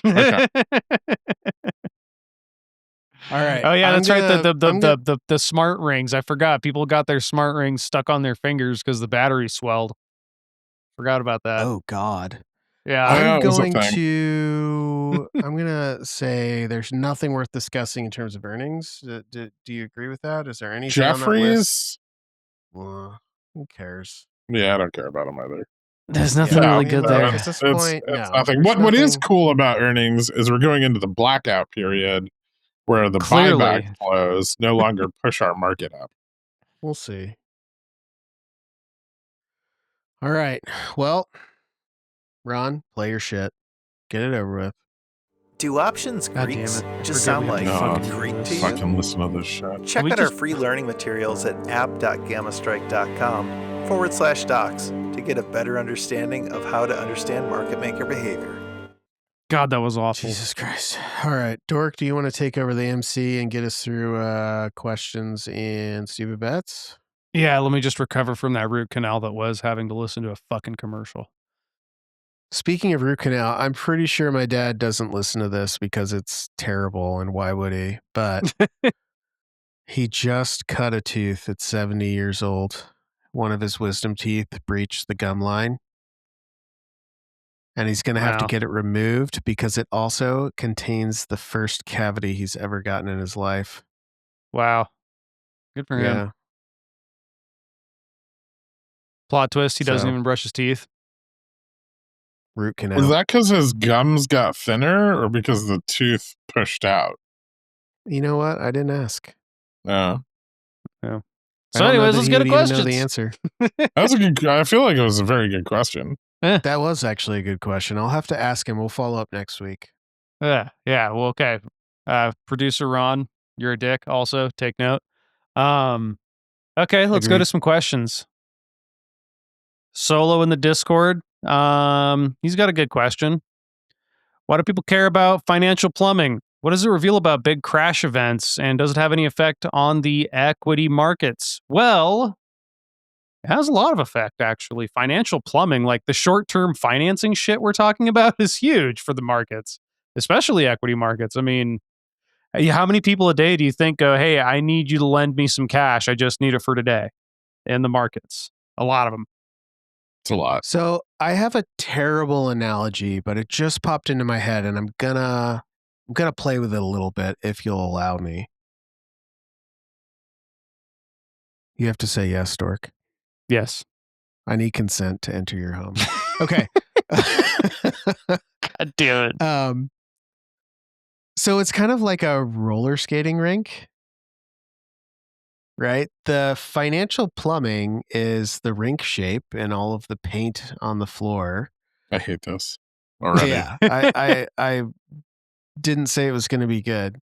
Okay. All right. Oh yeah, I'm that's right. gonna- The smart rings. I forgot. People got their smart rings stuck on their fingers because the battery swelled. Forgot about that. Oh God. Yeah. Yeah, I'm it was a going thing. to. I'm gonna say there's nothing worth discussing in terms of earnings. Do you agree with that? Is there anything on that list? Jeffries? Well, who cares? Yeah, I don't care about them either. There's nothing Yeah, I really mean, good look, there. at this It's point, no. nothing. There's What is nothing- cool about earnings is we're going into the blackout period where the Clearly. buyback flows no longer push our market up. We'll see. All right. Well, Ron, play your shit. Get it over with. Do options God damn Greeks it. just Forget sound we have like to fucking do Greek this. to you? Fucking listen to this shit. Check we out our just- free learning materials at app.gammastrike.com/docs to get a better understanding of how to understand market maker behavior. God, that was awful. Jesus Christ. All right. Dork, do you want to take over the MC and get us through questions and stupid bets? Yeah, let me just recover from that root canal that was having to listen to a fucking commercial. Speaking of root canal, I'm pretty sure my dad doesn't listen to this because it's terrible, and why would he? But he just cut a tooth at 70 years old. One of his wisdom teeth breached the gum line, and he's going to have to Wow. get it removed because it also contains the first cavity he's ever gotten in his life. Wow. Good for him. Yeah. Plot twist, he doesn't So- even brush his teeth. Root Was canal. that because his gums got thinner or because the tooth pushed out? You know what? I didn't ask. Yeah. I So don't know anyways, that let's he get to would even know the questions. answer. That's a good. I feel like it was a very good question. That was actually a good question. I'll have to ask him. We'll follow up next week. Yeah. Well, okay. Producer Ron, you're a dick. Also, take note. Okay, let's go Agreed. to some questions. Solo in the Discord. He's got a good question. Why do people care about financial plumbing? What does it reveal about big crash events? And does it have any effect on the equity markets? Well, it has a lot of effect, actually. Financial plumbing, like the short-term financing shit we're talking about, is huge for the markets, especially equity markets. I mean, how many people a day do you think go, hey, I need you to lend me some cash. I just need it for today in the markets? A lot of them. It's a lot. So I have a terrible analogy, but it just popped into my head, and I'm gonna I'm going to play with it a little bit if you'll allow me. You have to say yes, Stork. Yes. I need consent to enter your home. Okay. God damn it. So it's kind of like a roller skating rink, right? The financial plumbing is the rink shape and all of the paint on the floor. I hate this already. Yeah, I didn't say it was going to be good.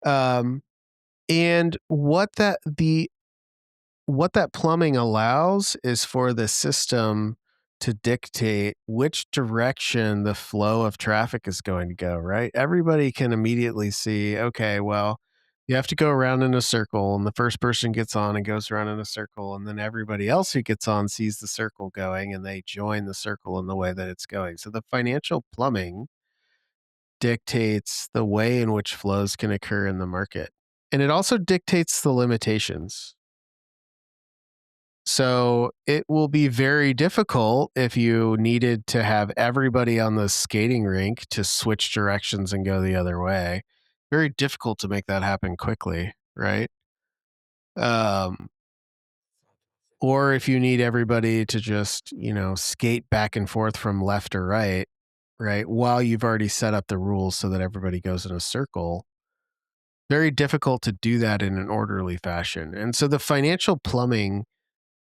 And what that plumbing allows is for the system to dictate which direction the flow of traffic is going to go, right? Everybody can immediately see, okay, well, you have to go around in a circle, and the first person gets on and goes around in a circle, and then everybody else who gets on sees the circle going, and they join the circle in the way that it's going. So the financial plumbing dictates the way in which flows can occur in the market. And it also dictates the limitations. So it will be very difficult if you needed to have everybody on the skating rink to switch directions and go the other way. Very difficult to make that happen quickly, right? Or if you need everybody to just, skate back and forth from left or right, while you've already set up the rules so that everybody goes in a circle. Very difficult to do that in an orderly fashion. And so the financial plumbing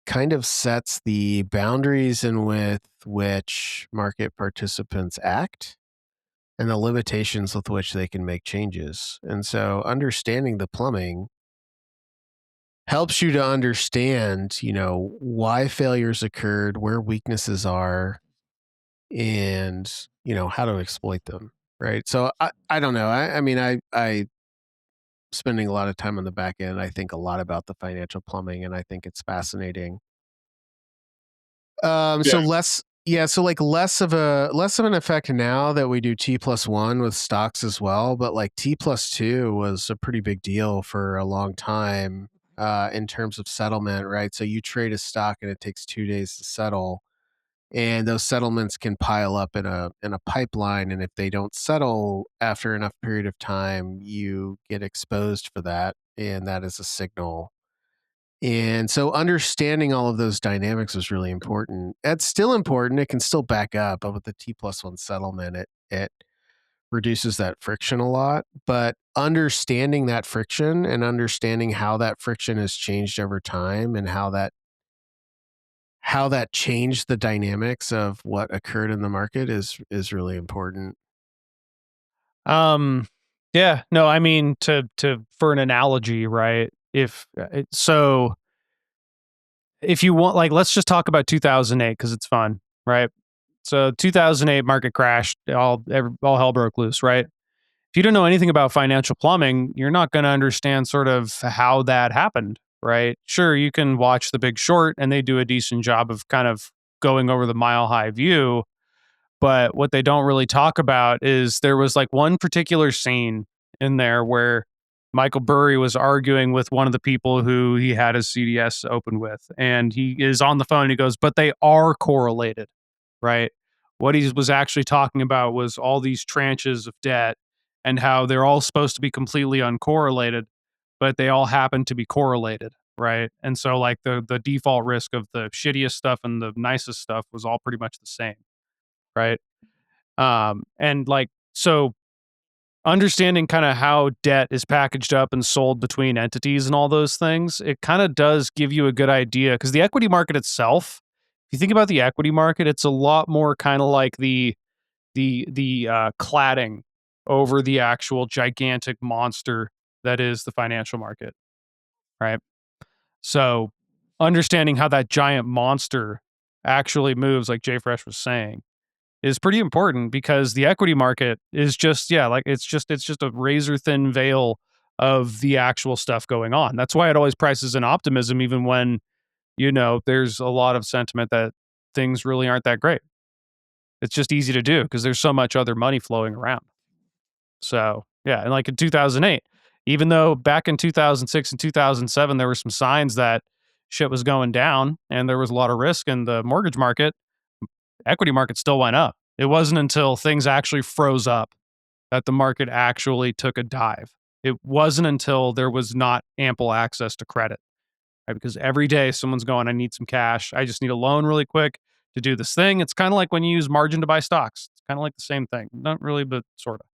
kind of sets the boundaries in with which market participants act and the limitations with which they can make changes. And so understanding the plumbing helps you to understand, why failures occurred, where weaknesses are, and, how to exploit them. Right. So I don't know. I spending a lot of time on the back end. I think a lot about the financial plumbing, and I think it's fascinating. So less of an effect now that we do T+1 with stocks as well, but like T+2 was a pretty big deal for a long time in terms of settlement, right? So you trade a stock and it takes 2 days to settle, and those settlements can pile up in a pipeline, and if they don't settle after enough period of time, you get exposed for that, and that is a signal. And so understanding all of those dynamics is really important. It's still important. It can still back up, but with the T+1 settlement, it reduces that friction a lot. But understanding that friction and understanding how that friction has changed over time and how that changed the dynamics of what occurred in the market is really important. Yeah, no, I mean, to for an analogy, right? If you want, like, let's just talk about 2008 because it's fun, right? So 2008 market crashed, all hell broke loose, right? If you don't know anything about financial plumbing, you're not going to understand sort of how that happened, right? Sure, you can watch The Big Short and they do a decent job of kind of going over the mile high view, but what they don't really talk about is there was like one particular scene in there where Michael Burry was arguing with one of the people who he had his CDS open with. And he is on the phone and he goes, but they are correlated, right? What he was actually talking about was all these tranches of debt and how they're all supposed to be completely uncorrelated, but they all happen to be correlated, right? And so like the default risk of the shittiest stuff and the nicest stuff was all pretty much the same, right? And like, so understanding kind of how debt is packaged up and sold between entities and all those things, it kind of does give you a good idea because the equity market itself, if you think about the equity market, it's a lot more kind of like the cladding over the actual gigantic monster that is the financial market, right? So understanding how that giant monster actually moves, like Jay Fresh was saying, is pretty important because the equity market is just, yeah, like it's just a razor thin veil of the actual stuff going on. That's why it always prices in optimism, even when, there's a lot of sentiment that things really aren't that great. It's just easy to do because there's so much other money flowing around. So yeah, and like in 2008, even though back in 2006 and 2007, there were some signs that shit was going down and there was a lot of risk in the mortgage market, equity market still went up. It wasn't until things actually froze up that the market actually took a dive. It wasn't until there was not ample access to credit, right? Because every day someone's going, I need some cash. I just need a loan really quick to do this thing. It's kind of like when you use margin to buy stocks. It's kind of like the same thing. Not really, but sort of.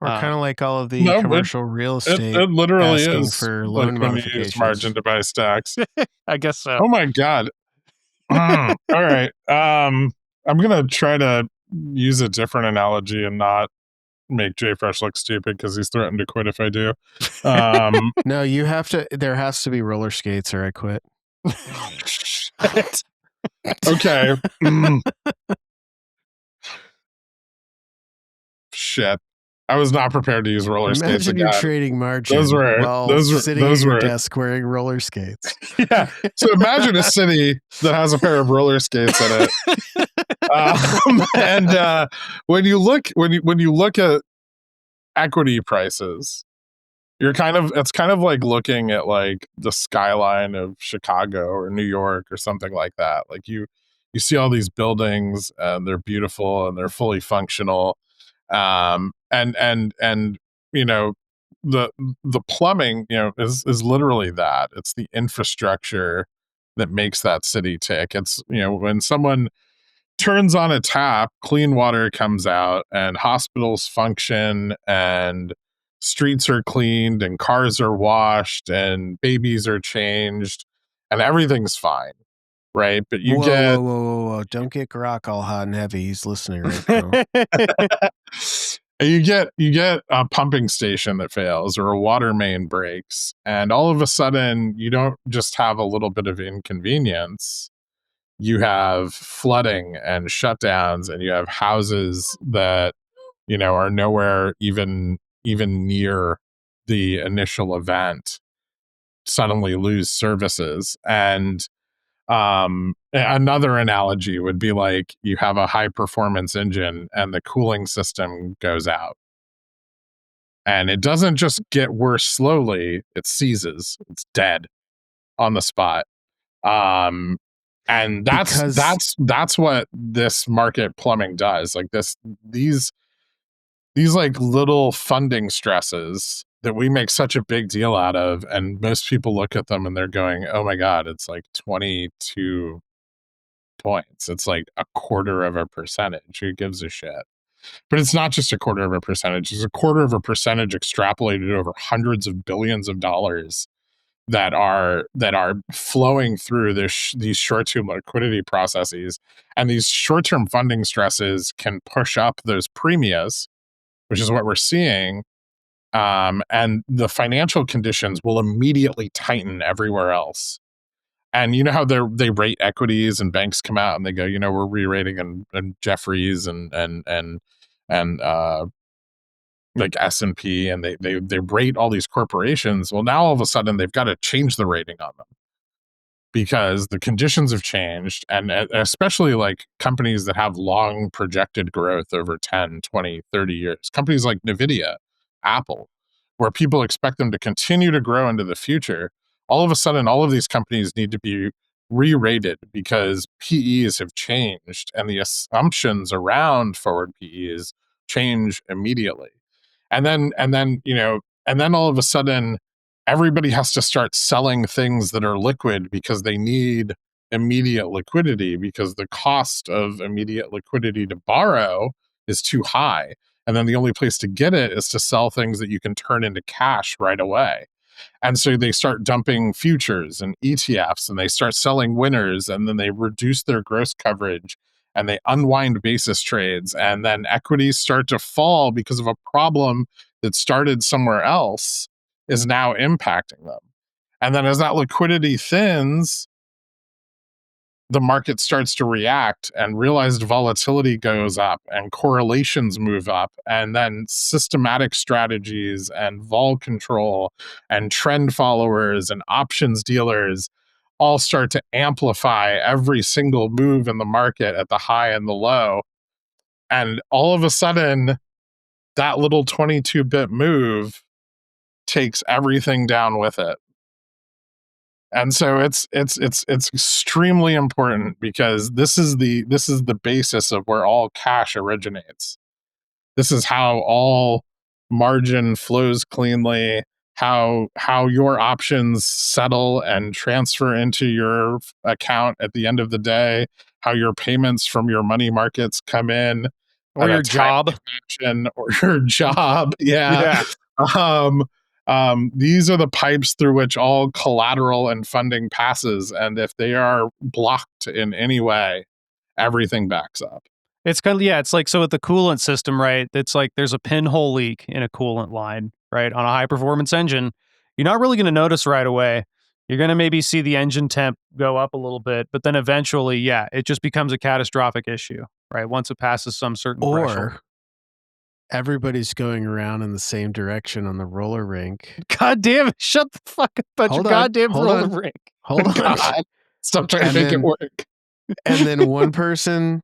Or kind of like all of the No, commercial real estate it literally asking is for like loan when you use margin modifications. to buy stocks. I guess so. Oh my God. All right. I'm gonna try to use a different analogy and not make JFresh look stupid because he's threatened to quit if I do. No, you have to. There has to be roller skates, or I quit. Okay. Shit. I was not prepared to use roller skates Imagine you're again. trading margin while sitting at your desk wearing roller skates. Yeah. So imagine a city that has a pair of roller skates in it. And when you look at equity prices, it's kind of like looking at like the skyline of Chicago or New York or something like that. Like you see all these buildings and they're beautiful and they're fully functional. And you know, the plumbing, is literally that. It's the infrastructure that makes that city tick. It's, when someone turns on a tap, clean water comes out and hospitals function and streets are cleaned and cars are washed and babies are changed and everything's fine, right? But you whoa. Don't get Grok all hot and heavy. He's listening right now. you get a pumping station that fails or a water main breaks, and all of a sudden you don't just have a little bit of inconvenience. You have flooding and shutdowns, and you have houses that are nowhere even near the initial event suddenly lose services. And another analogy would be like you have a high performance engine and the cooling system goes out, and it doesn't just get worse slowly, it seizes, it's dead on the spot. And that's what this market plumbing does. Like these like little funding stresses that we make such a big deal out of, and most people look at them and they're going, oh my God, it's like 22 points. It's like a quarter of a percentage. Who gives a shit? But it's not just a quarter of a percentage. It's a quarter of a percentage extrapolated over hundreds of billions of dollars that are flowing through these short-term liquidity processes. And these short-term funding stresses can push up those premias, which is what we're seeing. And the financial conditions will immediately tighten everywhere else. And you know how they rate equities, and banks come out and they go, we're re-rating and Jefferies and like S&P, and they rate all these corporations. Well, now all of a sudden they've got to change the rating on them because the conditions have changed, and especially like companies that have long projected growth over 10, 20, 30 years. Companies like Nvidia, Apple, where people expect them to continue to grow into the future. All of a sudden, all of these companies need to be re-rated because PEs have changed and the assumptions around forward PEs change immediately. And then all of a sudden everybody has to start selling things that are liquid because they need immediate liquidity, because the cost of immediate liquidity to borrow is too high. And then the only place to get it is to sell things that you can turn into cash right away. And so they start dumping futures and ETFs, and they start selling winners, and then they reduce their gross coverage and they unwind basis trades. And then equities start to fall because of a problem that started somewhere else is now impacting them. And then as that liquidity thins, the market starts to react, and realized volatility goes up and correlations move up, and then systematic strategies and vol control and trend followers and options dealers all start to amplify every single move in the market at the high and the low. And all of a sudden, that little 22-bit move takes everything down with it. And so it's extremely important, because this is the basis of where all cash originates. This is how all margin flows cleanly, how your options settle and transfer into your account at the end of the day, how your payments from your money markets come in Or at a your job. fashion, or your job. Yeah. Yeah. These are the pipes through which all collateral and funding passes, and if they are blocked in any way, everything backs up. It's kind of, yeah, it's like, so with the coolant system, right? It's like there's a pinhole leak in a coolant line, right? On a high performance engine, you're not really going to notice right away. You're going to maybe see the engine temp go up a little bit, but then eventually, yeah, it just becomes a catastrophic issue, right? Once it passes some certain threshold. Or everybody's going around in the same direction on the roller rink. God damn it. Shut the fuck up about your goddamn roller rink. Hold on. God, stop trying to make it work. And then one person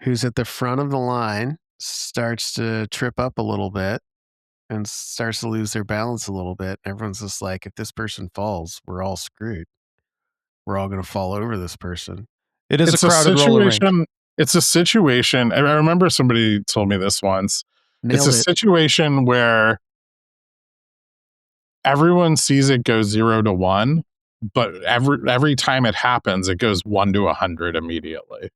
who's at the front of the line starts to trip up a little bit and starts to lose their balance a little bit. Everyone's just like, if this person falls, we're all screwed. We're all going to fall over this person. It is a crowded roller rink. It's a situation. I remember somebody told me this once. Nailed it's a it. situation where everyone sees it go 0 to 1, but every time it happens, it goes 1 to 100 immediately.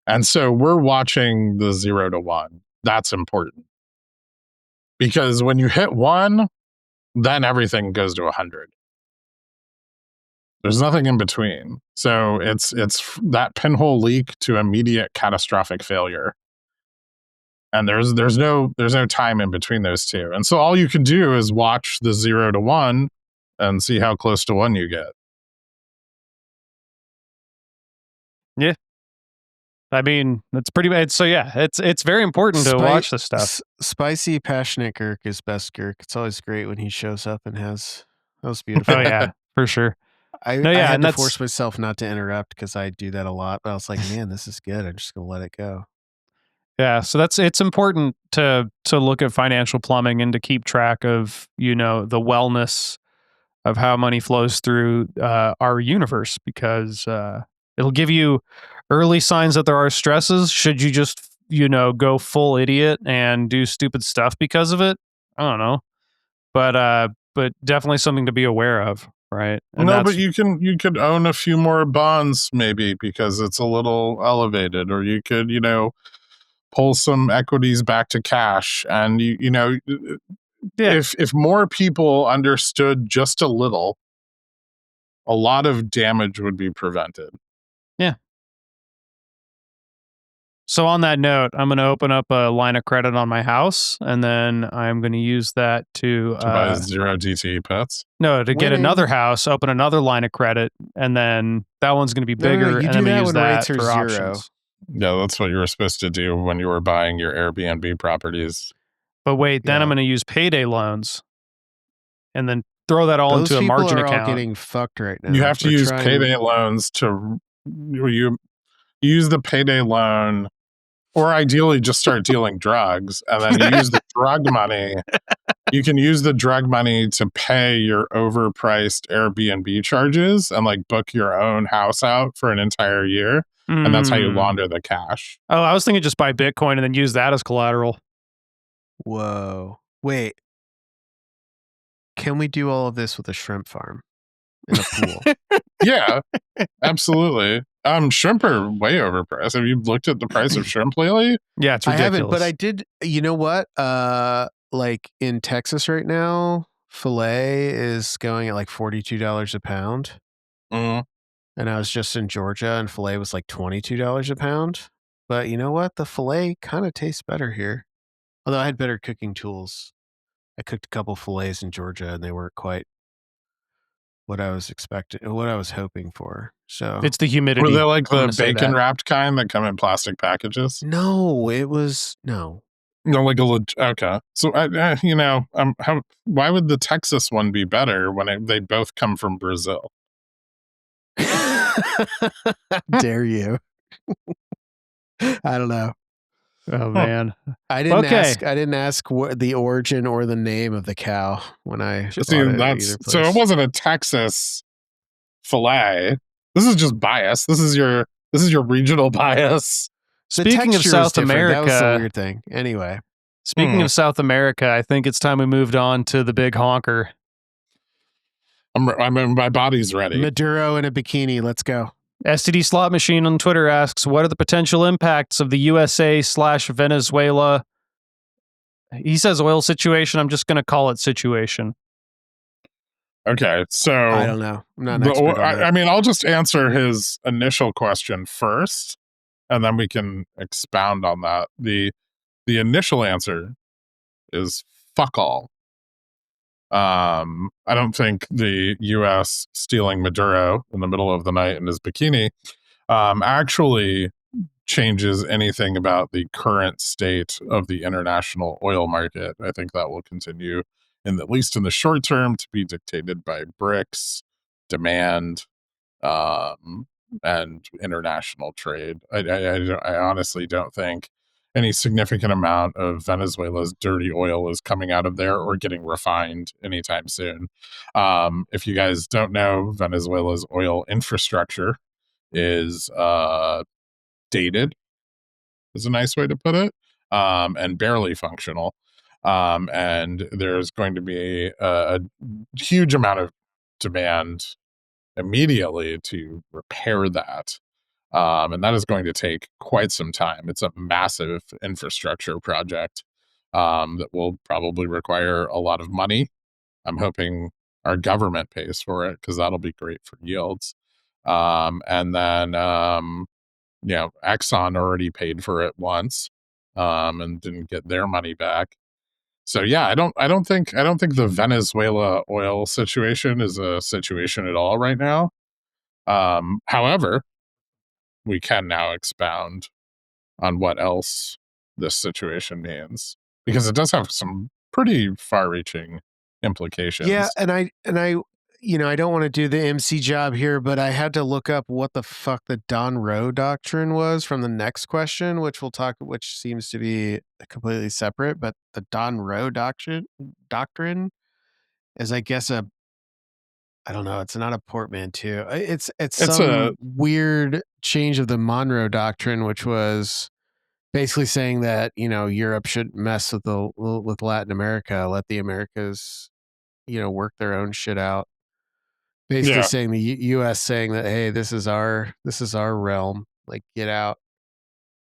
And so we're watching the 0 to 1. That's important. Because when you hit 1, then everything goes to 100. There's nothing in between. So it's that pinhole leak to immediate catastrophic failure. And there's no time in between those two. And so all you can do is watch the 0 to 1 and see how close to 1 you get. Yeah. I mean, that's pretty bad. So yeah, it's very important to watch this stuff. Spicy, passionate Girk is best Girk. It's always great when he shows up and that was beautiful. Oh yeah, for sure. I had to force myself not to interrupt because I do that a lot, but I was like, man, this is good. I'm just going to let it go. Yeah, so it's important to look at financial plumbing and to keep track of, the wellness of how money flows through our universe, because it'll give you early signs that there are stresses. Should you just, go full idiot and do stupid stuff because of it? I don't know. But definitely something to be aware of, right? And no, but you could own a few more bonds maybe because it's a little elevated, or you could, pull some equities back to cash. And if more people understood just a little, a lot of damage would be prevented. Yeah. So on that note, I'm going to open up a line of credit on my house, and then I'm going to use that to buy 0 DTE pets. No, to get another house, open another line of credit, and then that one's going to be bigger, and I'm going to use that for options. Yeah, that's what you were supposed to do when you were buying your Airbnb properties. But wait, then I'm going to use payday loans, and then throw that all into a margin account. Those people are all getting fucked right now. You have to use payday loans to you use the payday loan, or ideally just start dealing drugs, and then you use the drug money. You can use the drug money to pay your overpriced Airbnb charges and book your own house out for an entire year. And that's how you launder the cash. Oh, I was thinking just buy Bitcoin and then use that as collateral. Whoa. Wait. Can we do all of this with a shrimp farm in a pool? Yeah, absolutely. Shrimp are way overpriced. Have you looked at the price of shrimp lately? Yeah, it's ridiculous. I haven't, but I did. You know what? In Texas right now, filet is going at $42 a pound. Mm-hmm. And I was just in Georgia, and filet was $22 a pound. But you know what? The filet kind of tastes better here. Although I had better cooking tools. I cooked a couple fillets in Georgia, and they weren't quite what I was expecting, what I was hoping for. So it's the humidity. Were they the bacon wrapped kind that come in plastic packages? No, it was no. No, okay. So why would the Texas one be better when they both come from Brazil? Dare you? I don't know. Oh man, I didn't ask what the origin or the name of the cow when I see. So it wasn't a Texas fillet. This is just bias. This is your regional bias. Speaking of South America, that was the weird thing. Anyway, Speaking of South America, I think it's time we moved on to the big honker. My body's ready. Maduro in a bikini. Let's go. STD Slot Machine on Twitter asks, what are the potential impacts of the USA/Venezuela? He says oil situation. I'm just going to call it situation. Okay, so I don't know. I'm not an expert on that. I mean, I'll just answer his initial question first, and then we can expound on that. The initial answer is fuck all. I don't think the U.S. stealing Maduro in the middle of the night in his bikini actually changes anything about the current state of the international oil market. I think that will continue, at least in the short term, to be dictated by BRICS, demand, and international trade. I honestly don't think any significant amount of Venezuela's dirty oil is coming out of there or getting refined anytime soon. If you guys don't know, Venezuela's oil infrastructure is dated, is a nice way to put it, and barely functional. And there's going to be a huge amount of demand immediately to repair that. And that is going to take quite some time. It's a massive infrastructure project that will probably require a lot of money. I'm hoping our government pays for it because that'll be great for yields. And then, Exxon already paid for it once and didn't get their money back. So yeah, I don't think the Venezuela oil situation is a situation at all right now. However, we can now expound on what else this situation means, because it does have some pretty far-reaching implications. Yeah, and I I don't want to do the MC job here, but I had to look up what the fuck the Don Rowe doctrine was from the next question, which which seems to be completely separate. But the Don Rowe doctrine is, I guess, I don't know. It's not a portmanteau. It's some weird change of the Monroe Doctrine, which was basically saying that Europe shouldn't mess with Latin America. Let the Americas work their own shit out. Basically saying the U.S. saying that, hey, this is our realm. Like, get out.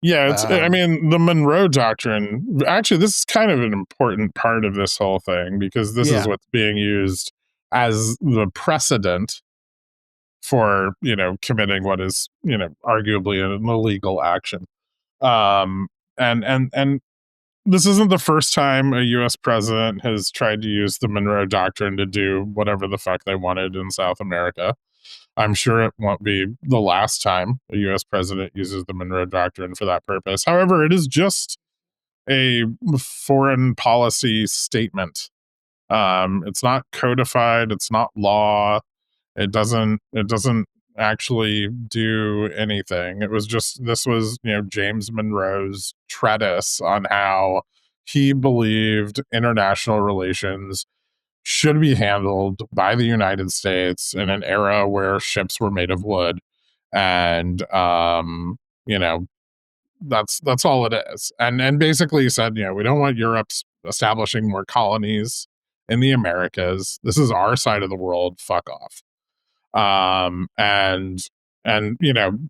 Yeah, I mean, the Monroe Doctrine. Actually, this is kind of an important part of this whole thing, because this is what's being used as the precedent for committing what is arguably an illegal action. And this isn't the first time a U.S. president has tried to use the Monroe Doctrine to do whatever the fuck they wanted in South America. I'm sure it won't be the last time a U.S. president uses the Monroe Doctrine for that purpose. However, it is just a foreign policy statement. It's not codified. It's not law. It doesn't actually do anything. This was James Monroe's treatise on how he believed international relations should be handled by the United States in an era where ships were made of wood. And that's all it is. And basically he said, we don't want Europe establishing more colonies in the Americas. This is our side of the world. Fuck off. And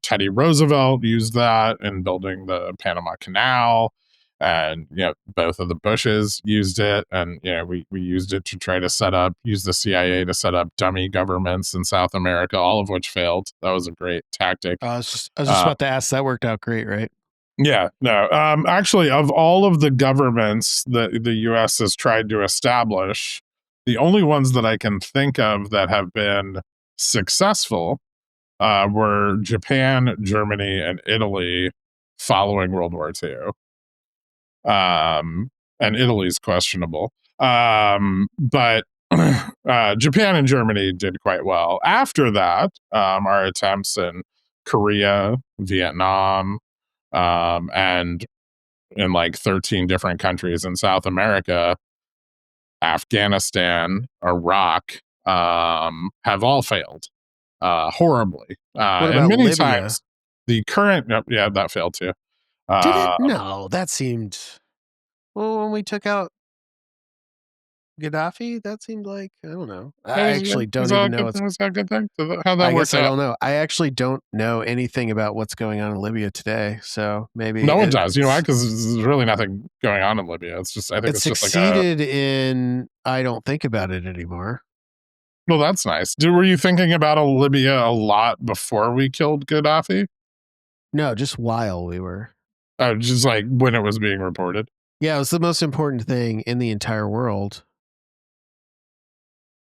Teddy Roosevelt used that in building the Panama Canal, and both of the Bushes used it, and we used it to try to use the CIA to set up dummy governments in South America, all of which failed. That was a great tactic. I was just about to ask. That worked out great, right? Yeah, no. Actually, of all of the governments that the U.S. has tried to establish, the only ones that I can think of that have been successful were Japan, Germany, and Italy following World War II. And Italy's questionable. But Japan and Germany did quite well. After that, our attempts in Korea, Vietnam, and in like 13 different countries in South America, Afghanistan, Iraq, have all failed horribly. What about and many Libya? times the current, that failed too. Did it? No, that seemed. Well, when we took out Gaddafi, that seemed like, I don't know. I Was actually that, don't even know what's. was that a good thing? How'd that I work guess I out? don't know. I actually don't know anything about what's going on in Libya today. So maybe No one does. You know why? Because there's really nothing going on in Libya. It's just, I think it it's just like a. succeeded in I don't think about it anymore. Well, that's nice. Were you thinking about Libya a lot before we killed Gaddafi? No, just while we were. Oh, just like when it was being reported. Yeah, it was the most important thing in the entire world.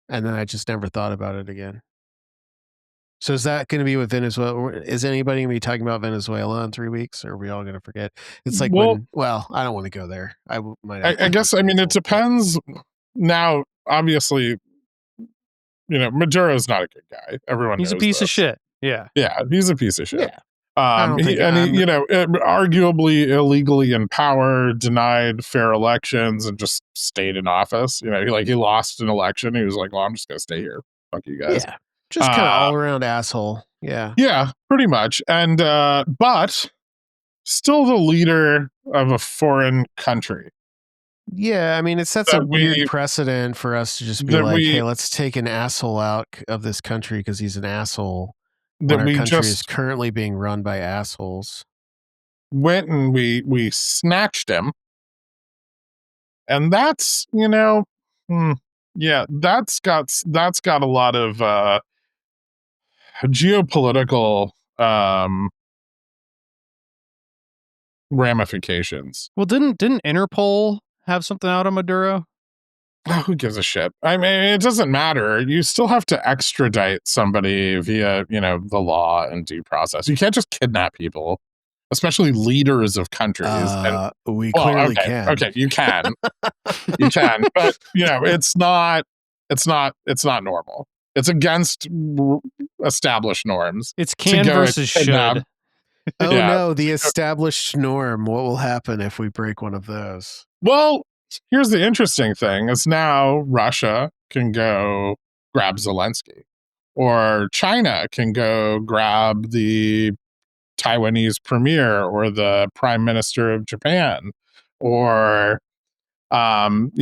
And then I just never thought about it again. So is that going to be with Venezuela? Is anybody going to be talking about Venezuela in 3 weeks? Or are we all going to forget? It's like Well, I don't want to go there. Might I actually guess, get I mean, it canceled, but- depends. Now, obviously, you know, Maduro's not a good guy. Everyone He's a knows piece of this. shit. Yeah. Yeah, he's a piece of shit. Yeah. I don't think you know, arguably illegally in power, denied fair elections, and just stayed in office. You know, he lost an election. He was like, "Well, I'm just gonna stay here. Fuck you guys." Yeah. Just kind of all around asshole. Yeah. Yeah, pretty much. And but still the leader of a foreign country. Yeah, I mean, it sets a That weird we precedent for us to just be that like, we hey, let's take an asshole out of this country because he's an asshole when that our we country is just currently being run by assholes. went and we snatched him. And that's, you know, yeah, that's got a lot of geopolitical ramifications. Well, didn't Interpol have something out on Maduro? Oh, who gives a shit? I mean, it doesn't matter. You still have to extradite somebody via, you know, the law and due process. You can't just kidnap people, especially leaders of countries. And We well, clearly can. okay, you can, but you know, it's not normal. It's against established norms. It's To can go and versus kidnap. should. Oh Yeah. no, the established norm. What will happen if we break one of those? Well, here's the interesting thing: is now Russia can go grab Zelensky, or China can go grab the Taiwanese premier or the prime minister of Japan, or you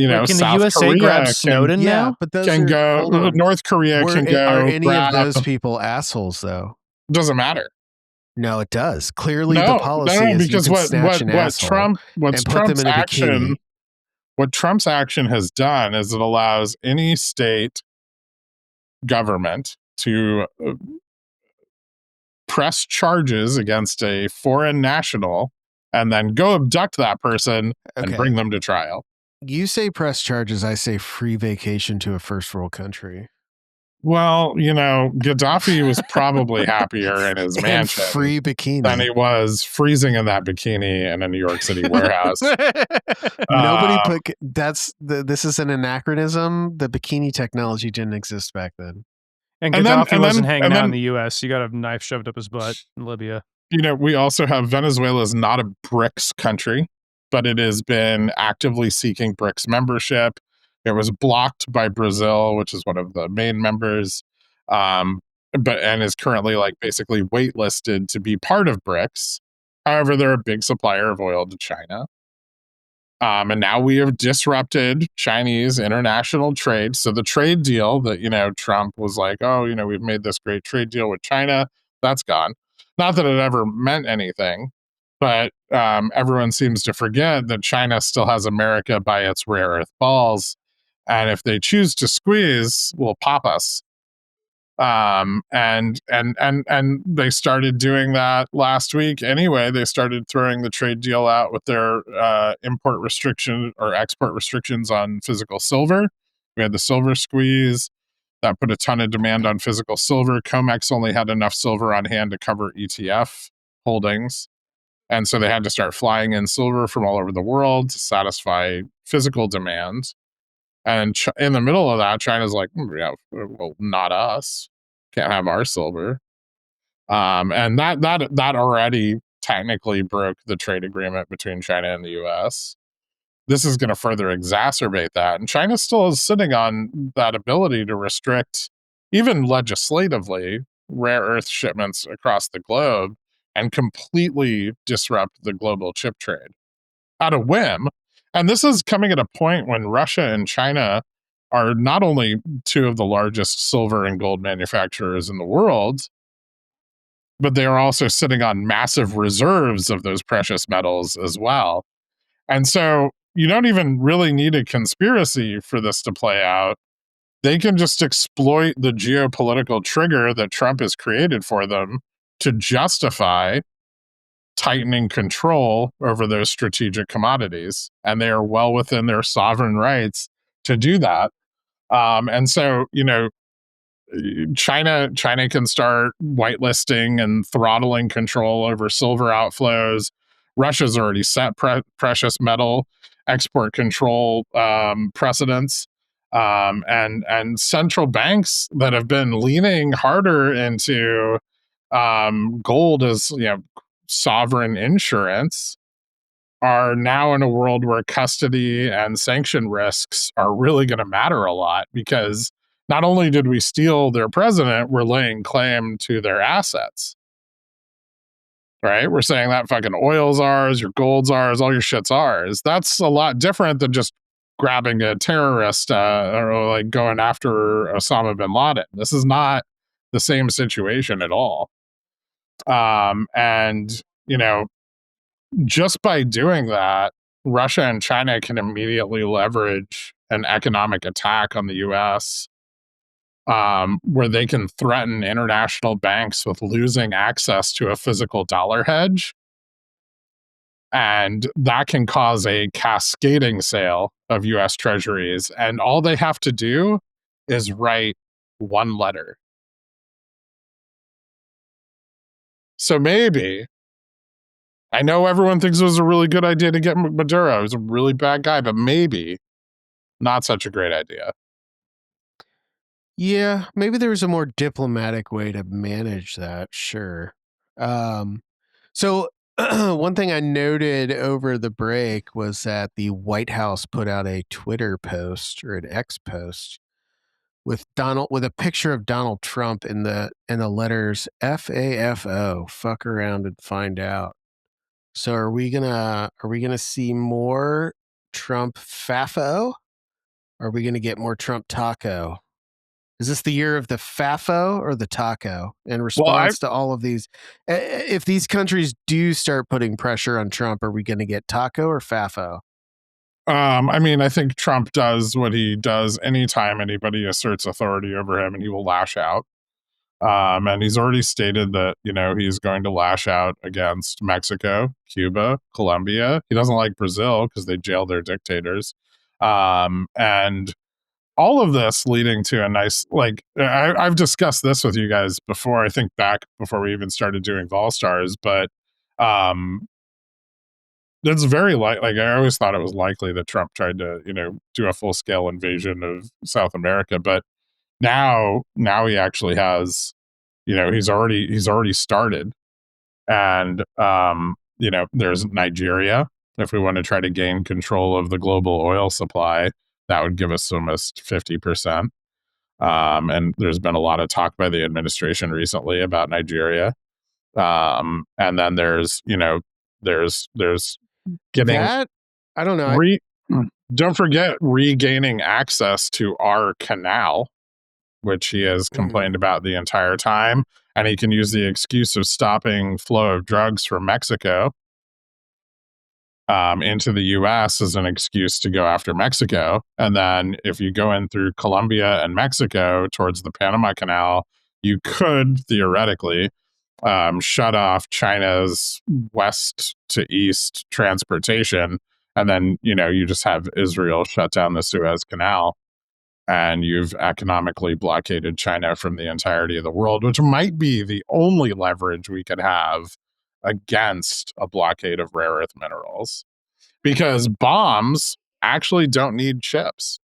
know, Wait, can the South USA grab Korea Snowden Yeah, now? but those can are go. hold on. North Korea can Are go any of grab. those people assholes though? Doesn't matter. No, it does. Clearly, the policy is you because can snatch an asshole and put them in a bikini. What Trump's action has done is it allows any state government to press charges against a foreign national and then go abduct that person and Okay. bring them to trial. You say press charges, I say free vacation to a first world country. Well, you know, Gaddafi was probably happier in his And mansion free bikini. than he was freezing in that bikini in a New York City warehouse. Nobody put this is an anachronism. The bikini technology didn't exist back then. And Gaddafi wasn't hanging out in the U.S. He got a knife shoved up his butt in Libya. You know, we also have Venezuela is not a BRICS country, but it has been actively seeking BRICS membership. It was blocked by Brazil, which is one of the main members, and is currently like basically waitlisted to be part of BRICS. However, they're a big supplier of oil to China. And now we have disrupted Chinese international trade. So the trade deal that, you know, Trump was like, oh, you know, we've made this great trade deal with China, that's gone. Not that it ever meant anything, but everyone seems to forget that China still has America by its rare earth balls. And if they choose to squeeze, will pop us. And they started doing that last week anyway. They started throwing the trade deal out with their import restriction or export restrictions on physical silver. We had the silver squeeze that put a ton of demand on physical silver. COMEX only had enough silver on hand to cover ETF holdings, and so they had to start flying in silver from all over the world to satisfy physical demand. And in the middle of that, China's like, yeah, well, not us. Can't have our silver. And that already technically broke the trade agreement between China and the US. This is going to further exacerbate that. And China still is sitting on that ability to restrict, even legislatively, rare earth shipments across the globe and completely disrupt the global chip trade at a whim. And this is coming at a point when Russia and China are not only two of the largest silver and gold manufacturers in the world, but they are also sitting on massive reserves of those precious metals as well. And so you don't even really need a conspiracy for this to play out. They can just exploit the geopolitical trigger that Trump has created for them to justify tightening control over those strategic commodities. And they are well within their sovereign rights to do that. And so, China can start whitelisting and throttling control over silver outflows. Russia's already set precious metal export control precedents, and central banks that have been leaning harder into gold as sovereign insurance are now in a world where custody and sanction risks are really going to matter a lot, because not only did we steal their president, we're laying claim to their assets. Right? We're saying that fucking oil's ours, your gold's ours, all your shit's ours. That's a lot different than just grabbing a terrorist or like going after Osama bin Laden. This is not the same situation at all. And, just by doing that, Russia and China can immediately leverage an economic attack on the US, where they can threaten international banks with losing access to a physical dollar hedge. And that can cause a cascading sale of US treasuries. And all they have to do is write one letter. So maybe, I know everyone thinks it was a really good idea to get Maduro. He was a really bad guy, but maybe not such a great idea. Yeah, maybe there was a more diplomatic way to manage that. Sure. So one thing I noted over the break was that the White House put out a Twitter post or an X post with a picture of Donald Trump in the letters FAFO, fuck around and find out. So are we gonna see more Trump FAFO? Or are we gonna get more Trump taco? Is this the year of the FAFO or the taco? In response to all of these, if these countries do start putting pressure on Trump, are we going to get taco or FAFO? I mean, I think Trump does what he does anytime anybody asserts authority over him, and he will lash out. And he's already stated that, he's going to lash out against Mexico, Cuba, Colombia. He doesn't like Brazil because they jail their dictators. And all of this leading to a nice, I've discussed this with you guys before, I think back before we even started doing Volstars, but it's very I always thought it was likely that Trump tried to, do a full scale invasion of South America, but now he actually has, he's already started. And there's Nigeria. If we want to try to gain control of the global oil supply, that would give us almost 50%. And there's been a lot of talk by the administration recently about Nigeria. And then there's getting that. I don't know. don't forget regaining access to our canal, which he has complained about the entire time. And he can use the excuse of stopping flow of drugs from Mexico into the US as an excuse to go after Mexico. And then if you go in through Colombia and Mexico towards the Panama Canal, you could theoretically shut off China's west to east transportation. And then, you just have Israel shut down the Suez Canal. And you've economically blockaded China from the entirety of the world, which might be the only leverage we could have against a blockade of rare earth minerals. Because bombs actually don't need chips.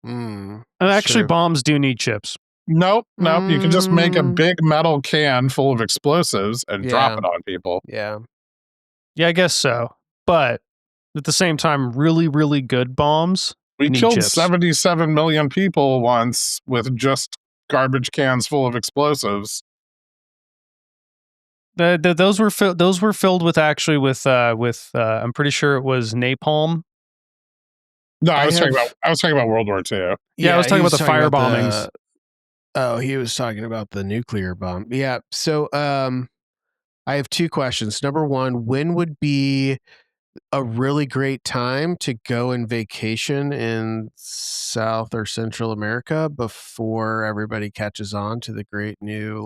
And actually, bombs do need chips. Nope. You can just make a big metal can full of explosives and drop it on people. Yeah, I guess so. But at the same time, really, really good bombs. We killed chips. 77 million people once with just garbage cans full of explosives. Those were filled with I'm pretty sure it was napalm No, I was talking about World War II. Yeah, I was talking about the fire bombings. Oh, he was talking about the nuclear bomb. Yeah. So I have two questions. Number one, when would be a really great time to go and vacation in South or Central America before everybody catches on to the great new,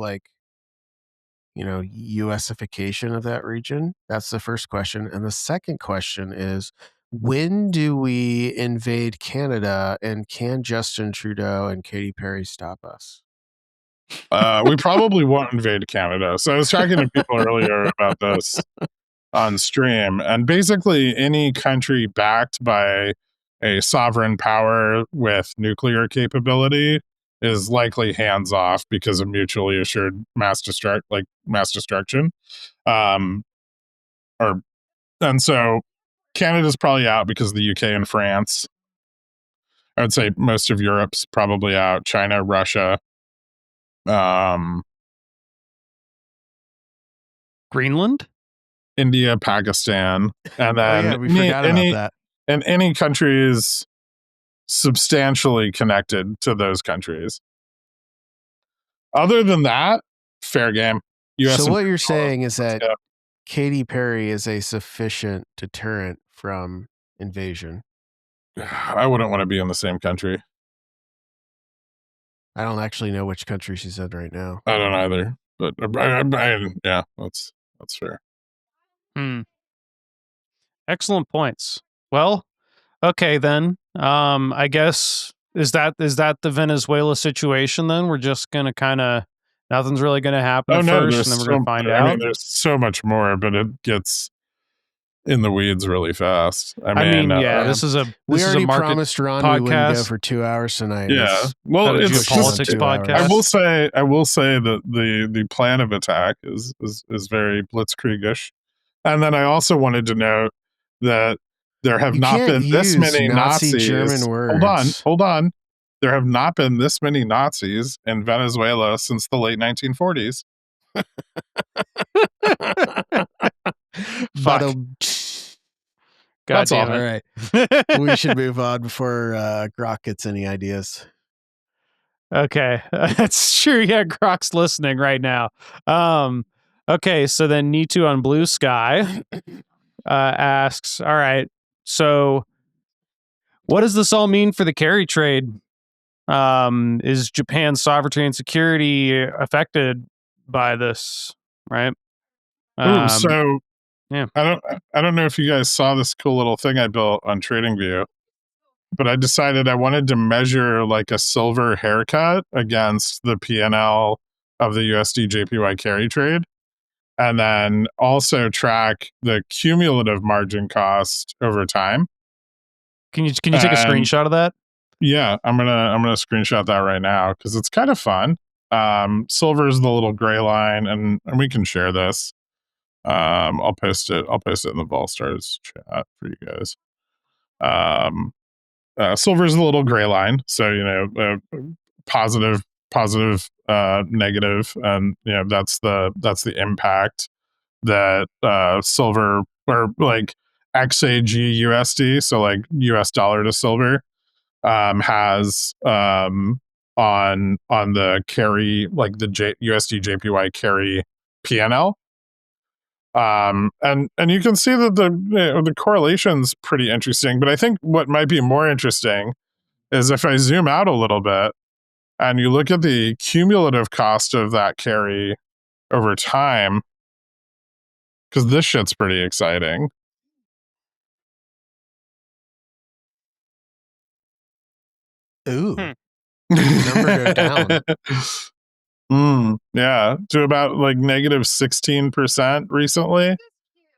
USification of that region? That's the first question. And the second question is, when do we invade Canada, and can Justin Trudeau and Katy Perry stop us? We probably won't invade Canada. So I was talking to people earlier about this on stream, and basically any country backed by a sovereign power with nuclear capability is likely hands off because of mutually assured mass destruction. And so Canada's probably out because of the UK and France. I would say most of Europe's probably out. China, Russia, Greenland, India, Pakistan, and then we forgot about that. And any countries substantially connected to those countries. Other than that, fair game. US So what you're saying is that Katy Perry is a sufficient deterrent from invasion. I wouldn't want to be in the same country. I don't actually know which country she's in right now. I don't either, but yeah, that's fair. Excellent points. Well, okay then. I guess is that the Venezuela situation then? We're just gonna kind of nothing's really gonna happen at first, and then we're gonna find out. I mean, there's so much more, but it gets in the weeds really fast. I mean, this is a we already market promised Ron podcast. we wouldn't go for 2 hours tonight. Yeah, well, it's a politics podcast. I will say that the plan of attack is very blitzkriegish, and then I also wanted to note that there have not been this many Nazi Nazis. German words. Hold on. There have not been this many Nazis in Venezuela since the late 1940s. Fuck. That's all. All right. We should move on before Grok gets any ideas. Okay. That's true. Yeah, Grok's listening right now. Okay, so then Nitu on Blue Sky asks, all right, so what does this all mean for the carry trade? Is Japan's sovereignty and security affected by this, right? So yeah. I don't know if you guys saw this cool little thing I built on TradingView, but I decided I wanted to measure like a silver haircut against the P&L of the USD JPY carry trade, and then also track the cumulative margin cost over time. Can you take a screenshot of that? Yeah, I'm gonna screenshot that right now because it's kind of fun. Silver is the little gray line, and we can share this. I'll post it in the Vol Stars chat for you guys. Silver is the little gray line, so positive, negative, and that's the impact that silver, or like XAG USD, so like US dollar to silver, has on the carry, like the USD JPY carry PNL. And you can see that the correlation's pretty interesting, but I think what might be more interesting is if I zoom out a little bit and you look at the cumulative cost of that carry over time, because this shit's pretty exciting. Ooh. Number go down. Yeah, to about like negative 16% recently.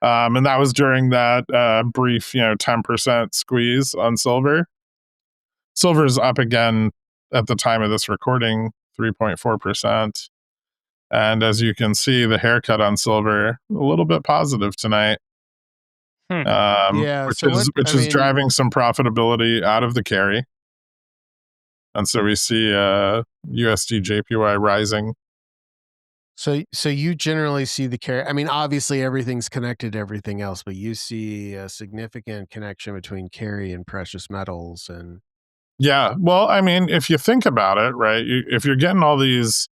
And that was during that brief, 10% squeeze on silver. Silver's up again at the time of this recording, 3.4%. And as you can see, the haircut on silver, a little bit positive tonight. Which is driving some profitability out of the carry. And so we see USD JPY rising. So you generally see the carry. I mean, obviously everything's connected to everything else, but you see a significant connection between carry and precious metals. And Yeah. Well, I mean, if you think about it, right? If you're getting all these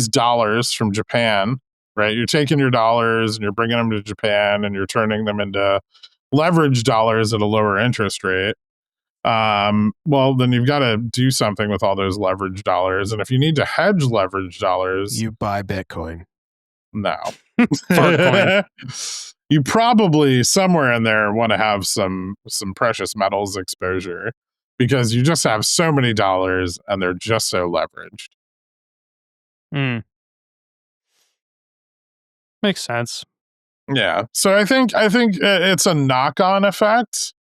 dollars from Japan, right? You're taking your dollars and you're bringing them to Japan and you're turning them into leverage dollars at a lower interest rate. Well, then you've got to do something with all those leverage dollars. And if you need to hedge leverage dollars, you buy Bitcoin. no. Fartcoin. You probably somewhere in there want to have some precious metals exposure because you just have so many dollars and they're just so leveraged. Makes sense. Yeah. So I think it's a knock-on effect,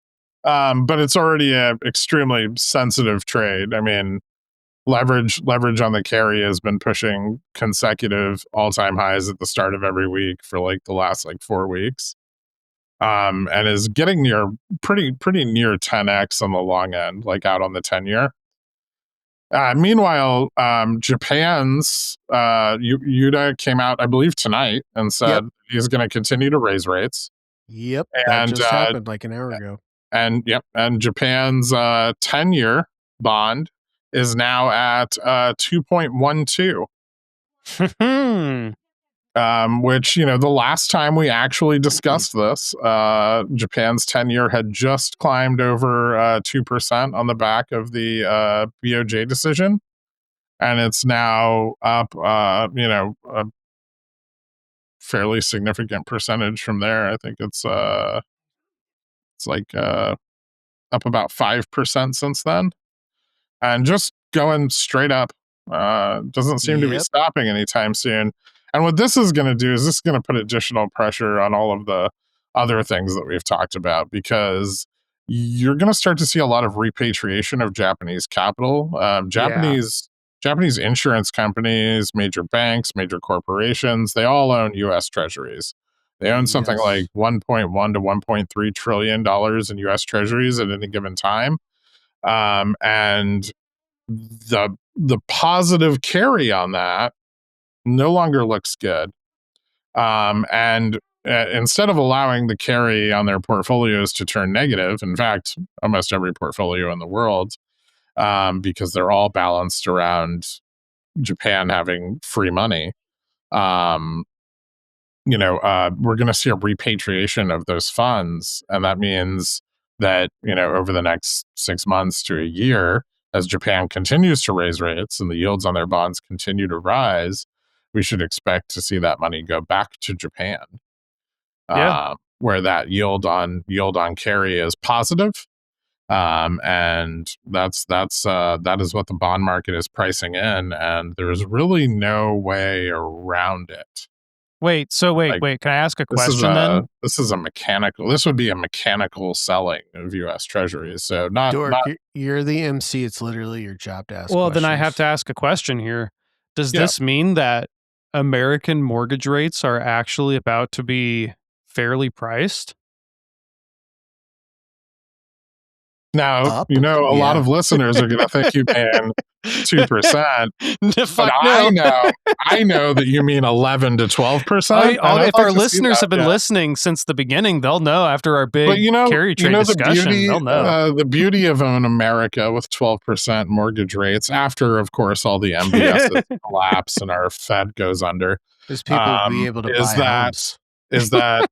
but it's already a extremely sensitive trade. I mean, leverage on the carry has been pushing consecutive all-time highs at the start of every week for like the last 4 weeks. And is getting near pretty near 10x on the long end, like out on the 10-year. Meanwhile, Japan's Yuta came out, I believe, tonight and said he's going to continue to raise rates. Yep, that just happened like an hour ago. And Japan's 10-year bond is now at 2.12. Which, the last time we actually discussed this, Japan's 10-year had just climbed over 2% on the back of the BOJ decision. And it's now up, a fairly significant percentage from there. I think it's up about 5% since then. And just going straight up. Doesn't seem to be stopping anytime soon. And what this is going to do is this is going to put additional pressure on all of the other things that we've talked about, because you're going to start to see a lot of repatriation of Japanese capital. Japanese insurance companies, major banks, major corporations, they all own U.S. treasuries. They own something like $1.1 to $1.3 trillion in U.S. treasuries at any given time. And the positive carry on that no longer looks good. And instead of allowing the carry on their portfolios to turn negative, in fact, almost every portfolio in the world, because they're all balanced around Japan having free money, we're going to see a repatriation of those funds. And that means that, over the next 6 months to a year, as Japan continues to raise rates and the yields on their bonds continue to rise, we should expect to see that money go back to Japan, where that yield on carry is positive. And that is what the bond market is pricing in, and there's really no way around it. Wait. Can I ask a question then? This would be a mechanical selling of U.S. Treasuries. So Dork, you're the MC. It's literally your job to ask Well, questions. then I have to ask a question here. Does this mean that American mortgage rates are actually about to be fairly priced? Now, a lot of listeners are going to think you paying 2%. But I know that you mean 11 to 12%. If our listeners have been listening since the beginning, they'll know after our big carry trade discussion. They'll know. The beauty of an America with 12% mortgage rates, after, of course, all the MBSs collapse and our Fed goes under, is people will be able to buy homes. Is that,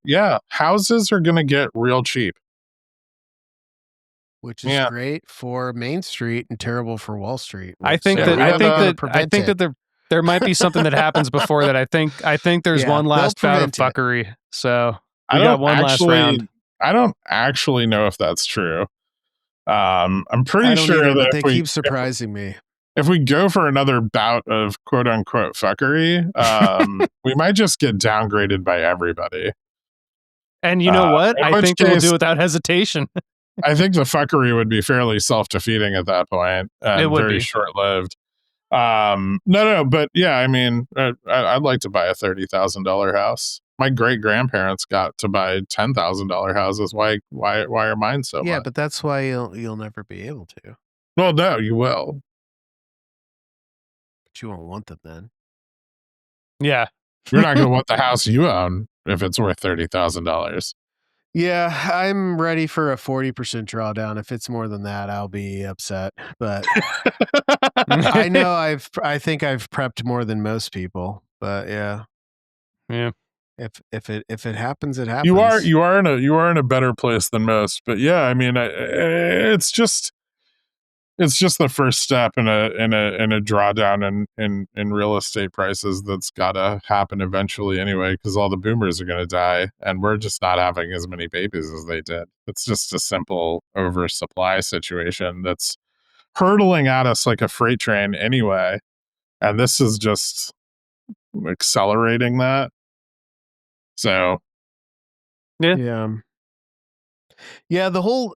houses are going to get real cheap. Which is great for Main Street and terrible for Wall Street. I think that there might be something that happens before that. I think there's one last bout of fuckery. So we got one last round. I don't actually know if that's true. I'm pretty sure that they keep surprising me. If we go for another bout of quote unquote fuckery, we might just get downgraded by everybody. And you know what? I think we'll do it without hesitation. I think the fuckery would be fairly self-defeating at that point. It would be short-lived. But yeah, I mean, I'd like to buy a $30,000 house. My great-grandparents got to buy $10,000 houses. Why are mine so much? Yeah, but that's why you'll never be able to. Well, no, you will. But you won't want them then. Yeah. You're not going to want the house you own if it's worth $30,000. Yeah, I'm ready for a 40% drawdown. If it's more than that, I'll be upset. But I know I think I've prepped more than most people. But yeah, Yeah. if it happens, it happens. You are in a better place than most. But yeah, I mean, it's just the first step in a drawdown in real estate prices that's got to happen eventually anyway, because all the boomers are going to die and we're just not having as many babies as they did. It's just a simple oversupply situation that's hurtling at us like a freight train anyway, and this is just accelerating that. So Yeah. The whole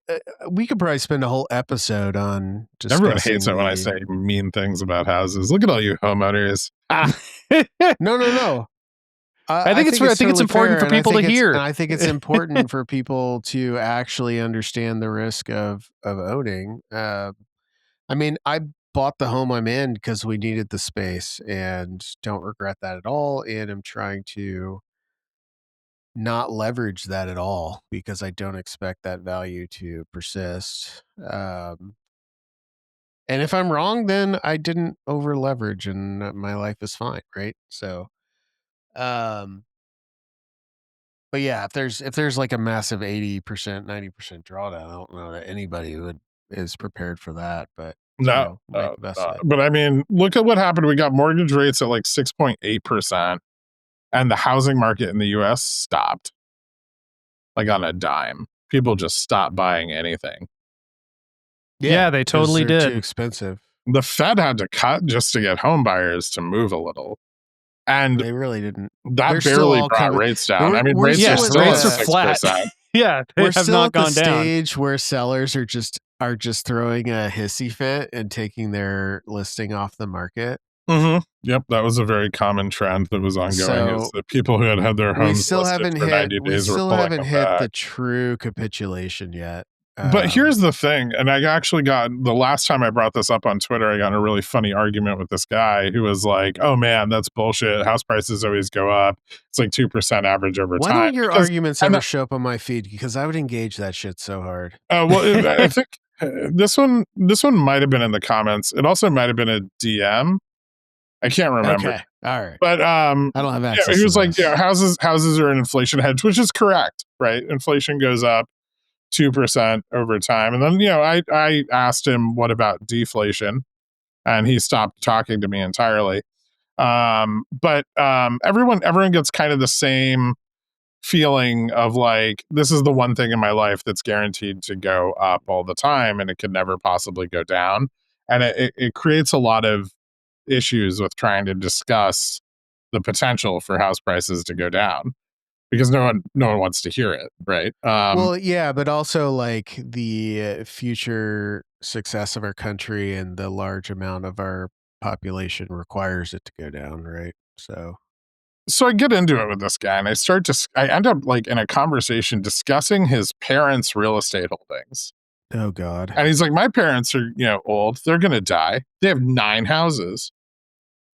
we could probably spend a whole episode on discussing. everyone hates it when I say mean things about houses. Look at all you homeowners. No. I think it's totally important fair, for people to hear. and I think it's important for people to actually understand the risk of owning. I mean, I bought the home I'm in because we needed the space, and don't regret that at all. And I'm trying to not leverage that at all because I don't expect that value to persist. And if I'm wrong, then I didn't over leverage, and my life is fine, right? So, but yeah, if there's like a massive 80%, 90% drawdown, I don't know that anybody is prepared for that. But No, make the best of it. but I mean, look at what happened. We got mortgage rates at like 6.8%, and the housing market in the US stopped like on a dime. People just stopped buying anything. Yeah, they 'cause totally they're did. Too expensive. The Fed had to cut just to get home buyers to move a little. And They really didn't. that They're still barely all brought coming- rates down. I mean, we're rates still are at still rates at are flat. 6%. Yeah, they We're have still not at the gone down. stage where sellers are just throwing a hissy fit and taking their listing off the market. Mm-hmm. Yep, that was a very common trend that was ongoing. Is So that people who had their we homes still listed haven't for 90 hit. We days were still pulling haven't them hit back. the true capitulation yet. But here's the thing, and I actually got the last time I brought this up on Twitter, I got in a really funny argument with this guy who was like, "Oh man, that's bullshit. House prices always go up. It's like 2% average over Why time." don't your Because- arguments and ever show up on my feed? Because I would engage that shit so hard. well, I think this one might have been in the comments. It also might have been a DM. I can't remember. Okay, all right. But I don't have access. he was to like, this. houses are an inflation hedge, which is correct, right? Inflation goes up 2% over time. And then, I asked him, what about deflation? And he stopped talking to me entirely. But everyone gets kind of the same feeling of like, this is the one thing in my life that's guaranteed to go up all the time and it could never possibly go down. And it creates a lot of issues with trying to discuss the potential for house prices to go down because no one wants to hear it, right? Well, yeah, but also like the future success of our country and the large amount of our population requires it to go down, right? So I get into it with this guy and I end up like in a conversation discussing his parents' real estate holdings. oh god. And he's like, my parents are, old. They're going to die. They have 9 houses.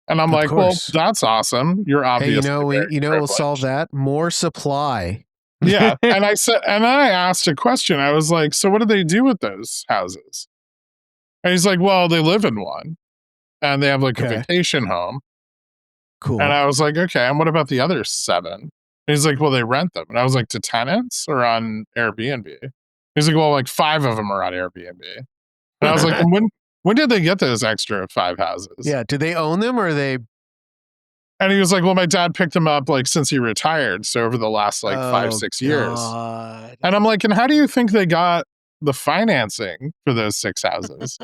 And I'm Of like, course. well, that's awesome. You're obviously we'll solve that. More supply. Yeah. And I asked a question. I was like, so what do they do with those houses? And he's like, well, they live in one and they have like a Okay. vacation home. Cool. And I was like, okay, and what about the other 7? And he's like, well, they rent them. And I was like, to tenants or on Airbnb? He's like, well, like 5 of them are on Airbnb. And I was like, and when did they get those extra 5 houses? Yeah. Do they own them or are they? And he was like, well, my dad picked them up like since he retired. So over the last like 5-6 years. God. And I'm like, and how do you think they got the financing for those 6 houses?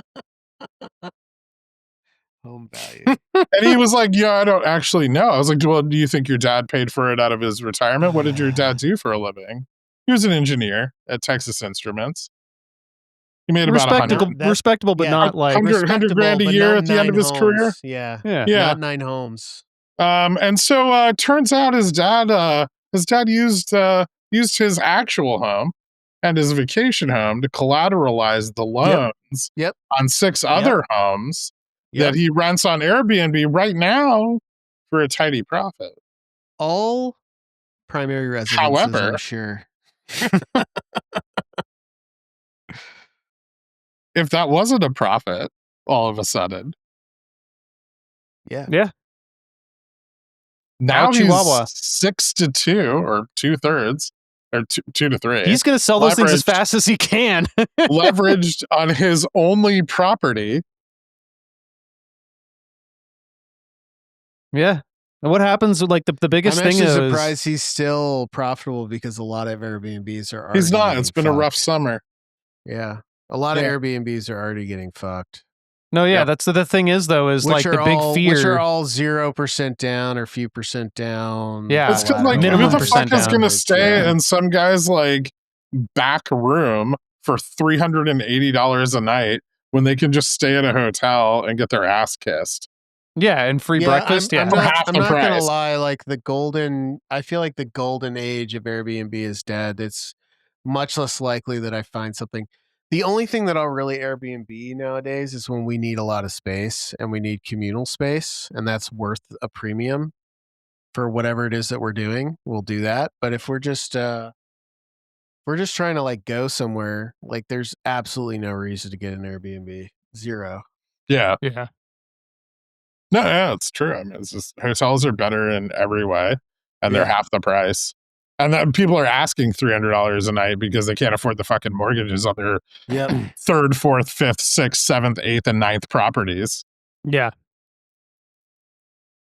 Home value. And he was like, yeah, I don't actually know. I was like, well, do you think your dad paid for it out of his retirement? What did your dad do for a living? He was an engineer at Texas Instruments. He made about respectable, but not like 100 grand a year at the end of his career. Yeah. Yeah. Not 9 homes. And so turns out his dad used his actual home and his vacation home to collateralize the loans Yep. on 6 other homes Yep. that he rents on Airbnb right now. for a tidy profit. All primary residences, However, I'm sure. if that wasn't a profit, all of a sudden, Yeah. Yeah. now he's Chihuahua. 6-2 or 2/3 or 2-3. He's going to sell those things as Leveraged- fast as he can. leveraged on his only property. Yeah. And what happens with like the biggest I'm thing actually is surprised he's still profitable because a lot of Airbnbs are already He's not. getting It's been a rough fucked. summer. Yeah. A lot Yeah. of Airbnbs are already getting fucked. no, yeah, Yep. that's the thing is though is like the big fear. Which are all 0% down or few percent down. Yeah. It's because, like, minimum who the fuck percent is down. going to stay Yeah. in some guy's like back room for $380 a night when they can just stay at a hotel and get their ass kissed? Yeah, and free breakfast. I'm For half I'm the not gonna price. lie. Like I feel like the golden age of Airbnb is dead. It's much less likely that I find something. The only thing that I'll really Airbnb nowadays is when we need a lot of space and we need communal space, and that's worth a premium for whatever it is that we're doing. We'll do that. But if we're just trying to like go somewhere, like there's absolutely no reason to get an Airbnb. Zero. Yeah. Yeah. No, yeah, it's true. I mean, it's just hotels are better in every way, and they're Yeah. half the price. And then people are asking $300 a night because they can't afford the fucking mortgages on their Yep. 3rd, 4th, 5th, 6th, 7th, 8th, and 9th properties. Yeah.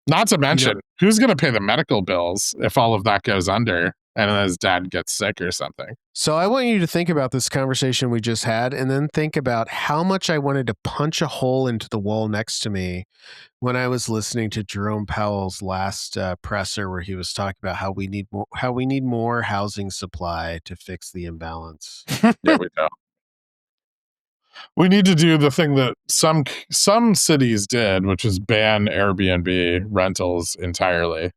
Not to mention, who's going to pay the medical bills if all of that goes under and then his dad gets sick or something? So I want you to think about this conversation we just had and then think about how much I wanted to punch a hole into the wall next to me when I was listening to Jerome Powell's last presser where he was talking about how we need more housing supply to fix the imbalance. Yeah, we do. We need to do the thing that some cities did, which is ban Airbnb rentals entirely.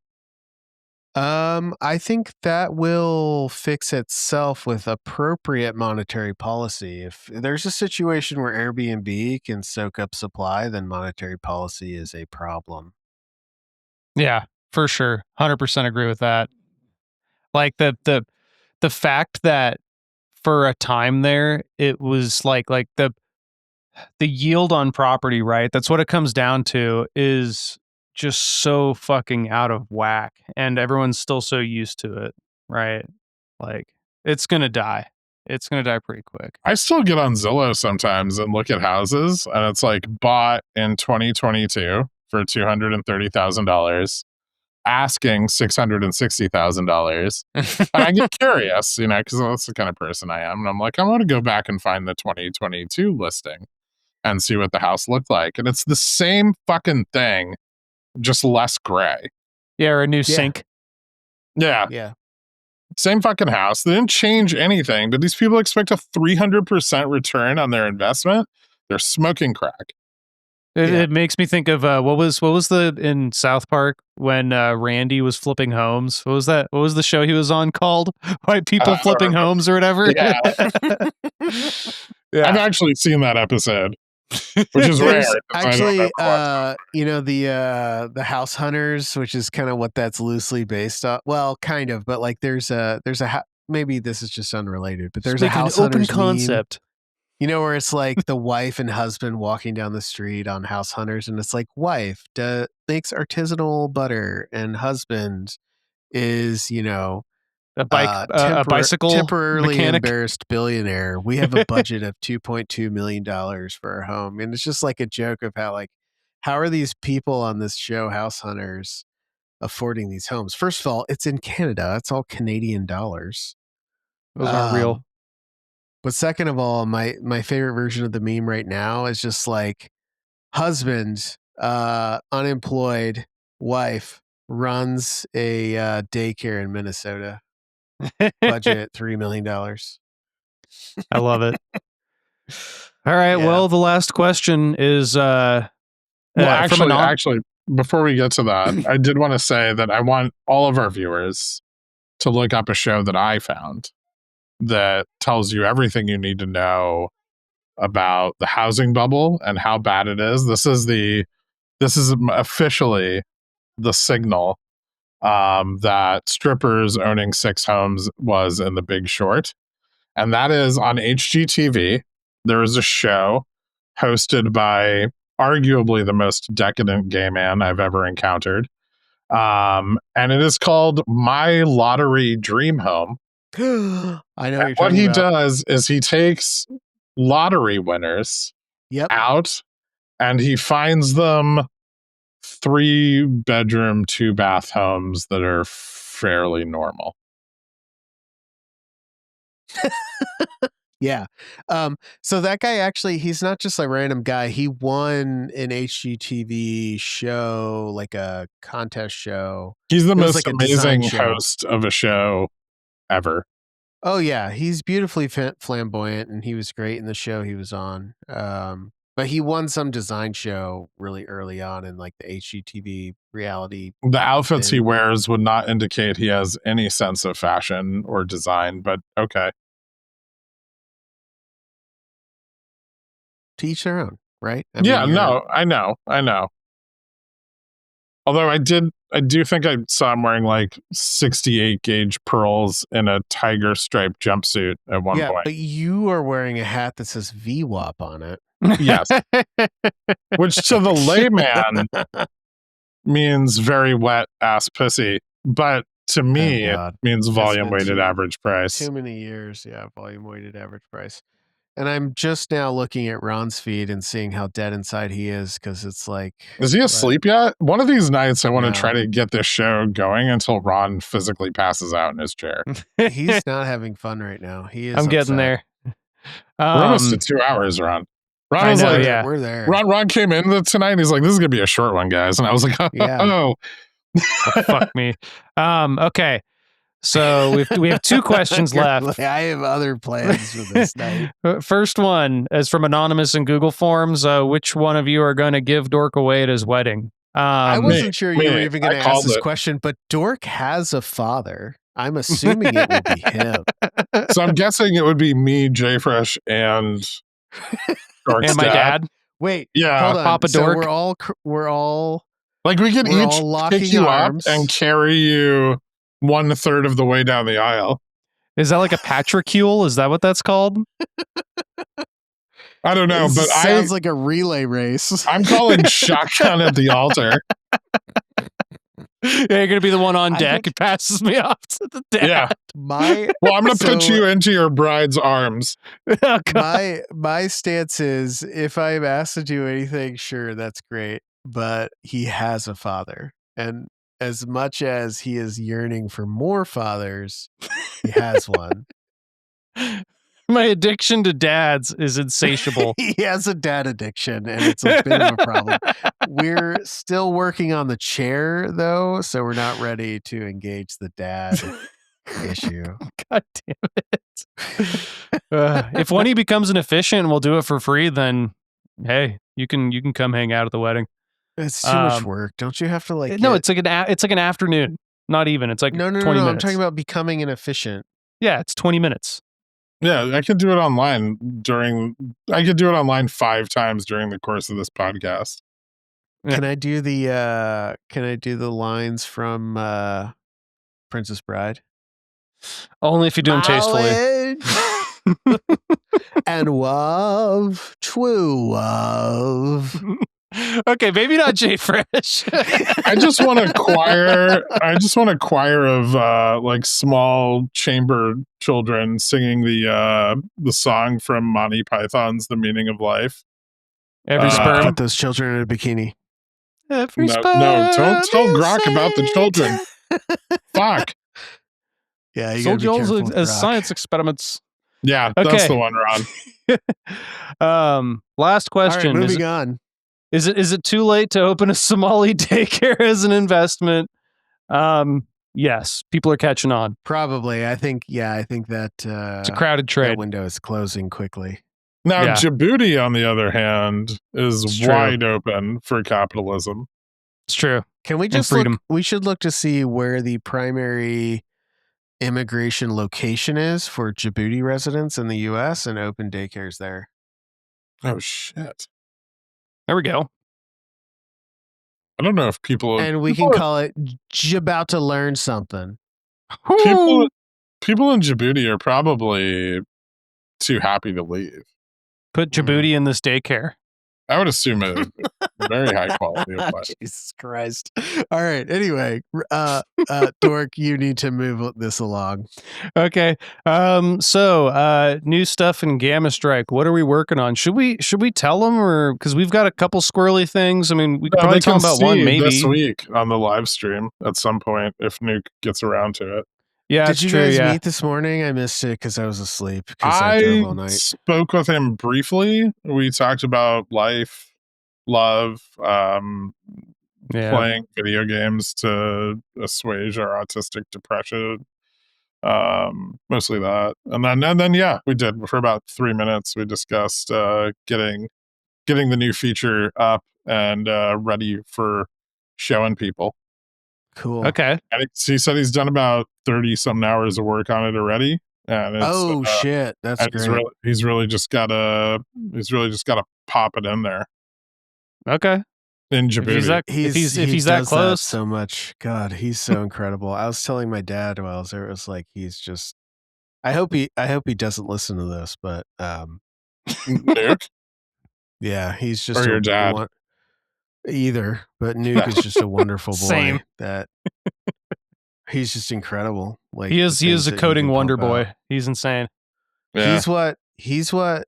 I think that will fix itself with appropriate monetary policy. If there's a situation where Airbnb can soak up supply, then monetary policy is a problem. Yeah, for sure. 100% agree with that. Like the fact that for a time there it was like the yield on property, right? That's what it comes down to is just so fucking out of whack and everyone's still so used to it, right? Like it's going to die. It's going to die pretty quick. I still get on Zillow sometimes and look at houses, and it's like bought in 2022 for $230,000, asking $660,000. And I get curious, because that's the kind of person I am. And I'm like, I want to go back and find the 2022 listing and see what the house looked like. And it's the same fucking thing, just less gray. Yeah, or a new sink. Yeah. Yeah. Same fucking house. They didn't change anything. Did these people expect a 300% return on their investment? They're smoking crack. It makes me think of what was the in South Park when Randy was flipping homes. What was that? What was the show he was on called? White people flipping homes or whatever. Yeah. Yeah. I've actually seen that episode, which is rare. Actually, the House Hunters, which is kind of what that's loosely based on. Well, kind of, but like there's a maybe this is just unrelated, but there's a House open Hunters concept. meme, where it's like the wife and husband walking down the street on House Hunters, and it's like wife makes artisanal butter, and husband is a bicycle temporarily mechanic. embarrassed billionaire. We have a budget of $2.2 million for our home. And it's just like a joke of how are these people on this show, House Hunters, affording these homes? First of all, it's in Canada. It's all Canadian dollars. Those aren't real. But second of all, my favorite version of the meme right now is just like husband, unemployed, wife runs a daycare in Minnesota. Budget $3 million. I love it. All right. Yeah. Well, the last question is actually, before we get to that, I did want to say that I want all of our viewers to look up a show that I found that tells you everything you need to know about the housing bubble and how bad it is. This is officially the signal that strippers owning 6 homes was in The Big Short. And that is on HGTV. There is a show hosted by arguably the most decadent gay man I've ever encountered. And it is called My Lottery Dream Home. I know what you're What talking he about. does is he takes lottery winners Yep. out and he finds them 3-bedroom, 2-bath homes that are fairly normal. Yeah. So that guy actually, he's not just a random guy. He won an HGTV show, like a contest show. He's the It was most like a design amazing show. host of a show ever. Oh yeah, he's beautifully flamboyant, and he was great in the show he was on. But he won some design show really early on in like the HGTV reality. The outfits he thing. wears would not indicate he has any sense of fashion or design, but okay. To each their own, right? I know. Although I do think I saw him wearing like 68 gauge pearls in a tiger striped jumpsuit at one point. But you are wearing a hat that says VWAP on it. Yes. Which to the layman means very wet ass pussy. But to me, it means volume weighted average price. Too many years. Yeah, volume weighted average price. And I'm just now looking at Ron's feed and seeing how dead inside he is, because it's like... Is he asleep yet? One of these nights I want to No. try to get this show going until Ron physically passes out in his chair. He's not having fun right now. He is I'm getting upset. there. We're almost at 2 hours, Ron. Ron was like, yeah. We're there. Ron came in tonight and he's like, this is going to be a short one, guys. And I was like, oh. Yeah. Oh, fuck me. Okay. So we have 2 questions left. I have other plans for this night. First one is from Anonymous in Google Forms. Which one of you are going to give Dork away at his wedding? I wasn't sure you were even going to ask this question, but Dork has a father. I'm assuming it will be him. So I'm guessing it would be me, JFresh, and Dork's and my dad. Wait, yeah, hold on. Papa so Dork. we're all like we could each pick you arms up and carry you 1/3 of the way down the aisle. Is that like a patricule? Is that what that's called? I don't know, but sounds like a relay race. I'm calling shotgun at the altar. Yeah, you're gonna be the one on deck who passes me off to the dad. Yeah. Well, I'm gonna put you into your bride's arms. Oh, my stance is, if I'm asked to do anything, sure, that's great. But he has a father, and as much as he is yearning for more fathers, he has one. My addiction to dads is insatiable. He has a dad addiction, and it's a bit of a problem. We're still working on the chair, though, so we're not ready to engage the dad issue. God damn it. If when he becomes an efficient, we'll do it for free, then hey, you can come hang out at the wedding. It's too much work. Don't you have to like? No, it's like an afternoon. Not even. It's like no, 20 minutes. I'm talking about becoming an efficient. Yeah, it's 20 minutes. Yeah, I could do it online I could do it online 5 times during the course of this podcast. Yeah. Can I do the lines from Princess Bride? Only if you do them tastefully. And love, true love. Okay, maybe not Jay Fresh. I just want a choir of like small chamber children singing the song from Monty Python's The Meaning of Life. Every sperm. Put those children in a bikini. Every No, don't tell Grok about the children. Fuck. Yeah, you gotta be careful with as Grok. Science experiments. Yeah, Okay. that's the one, Ron. Last question. All right, moving on. Is it too late to open a Somali daycare as an investment? Yes, people are catching on. Probably. I think that it's a crowded trade. That window is closing quickly. Now, Djibouti, on the other hand, is wide open for capitalism. It's true. Can we just look? We should look to see where the primary immigration location is for Djibouti residents in the U.S. and open daycares there. Oh, shit. There we go. I don't know if people And we can call it about to learn something. people in Djibouti are probably too happy to leave. Put Djibouti in this daycare. I would assume a very high quality of life. Jesus Christ. All right. Anyway, Dork, you need to move this along. Okay. So new stuff in GammaStrike. What are we working on? Should we tell them, or because we've got a couple squirrely things? I mean, we could probably They tell can them about see one maybe this week on the live stream at some point if Nuke gets around to it. Yeah, Did you guys meet this morning? I missed it because I was asleep because I drove all night. Spoke with him briefly. We talked about life, love, playing video games to assuage our autistic depression. Mostly that, and then yeah, we did for about 3 minutes. We discussed getting the new feature up and ready for showing people. Cool. Okay. And he said he's done about 30-some hours of work on it already. And it's, shit, that's great. He's really just gotta pop it in there. Okay. In Djibouti. If he's that close, that so much. God, he's so incredible. I was telling my dad while I was there, it was like he's just. I hope he doesn't listen to this, but Nuke. Yeah, he's just or your dad. Either, but Nuke is just a wonderful boy. Same. That he's just incredible. Like he is a coding wonder boy. He's insane. Yeah. He's what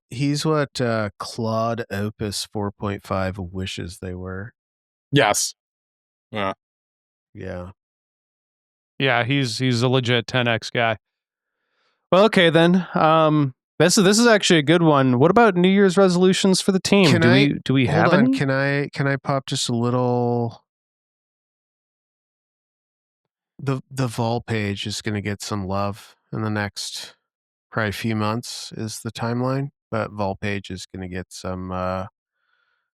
Claude Opus 4.5 wishes they were. Yes. Yeah. Yeah, he's a legit 10x guy. Well, okay then. This is actually a good one. What about New Year's resolutions for the team? Do we have any? Can I pop just a little? The Vol page is going to get some love in the next probably few months is the timeline, but Vol page is going to get some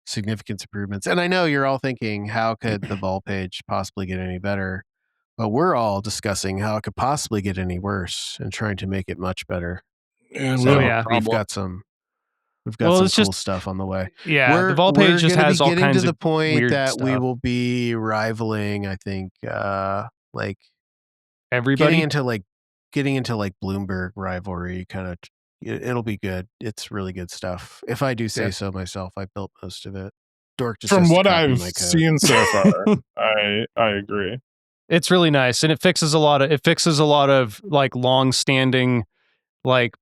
significant improvements. And I know you're all thinking, how could the Vol page possibly get any better? But we're all discussing how it could possibly get any worse and trying to make it much better. Yeah, So we've got some cool stuff on the way. Yeah, the Vol page just has all kinds to the of point weird that stuff. we will be rivaling, I think, like everybody getting into like Bloomberg rivalry kind of. It'll be good. It's really good stuff. If I do say so myself, I built most of it. Dork just from what I've seen so far, I agree. It's really nice, and it fixes a lot of like long-standing like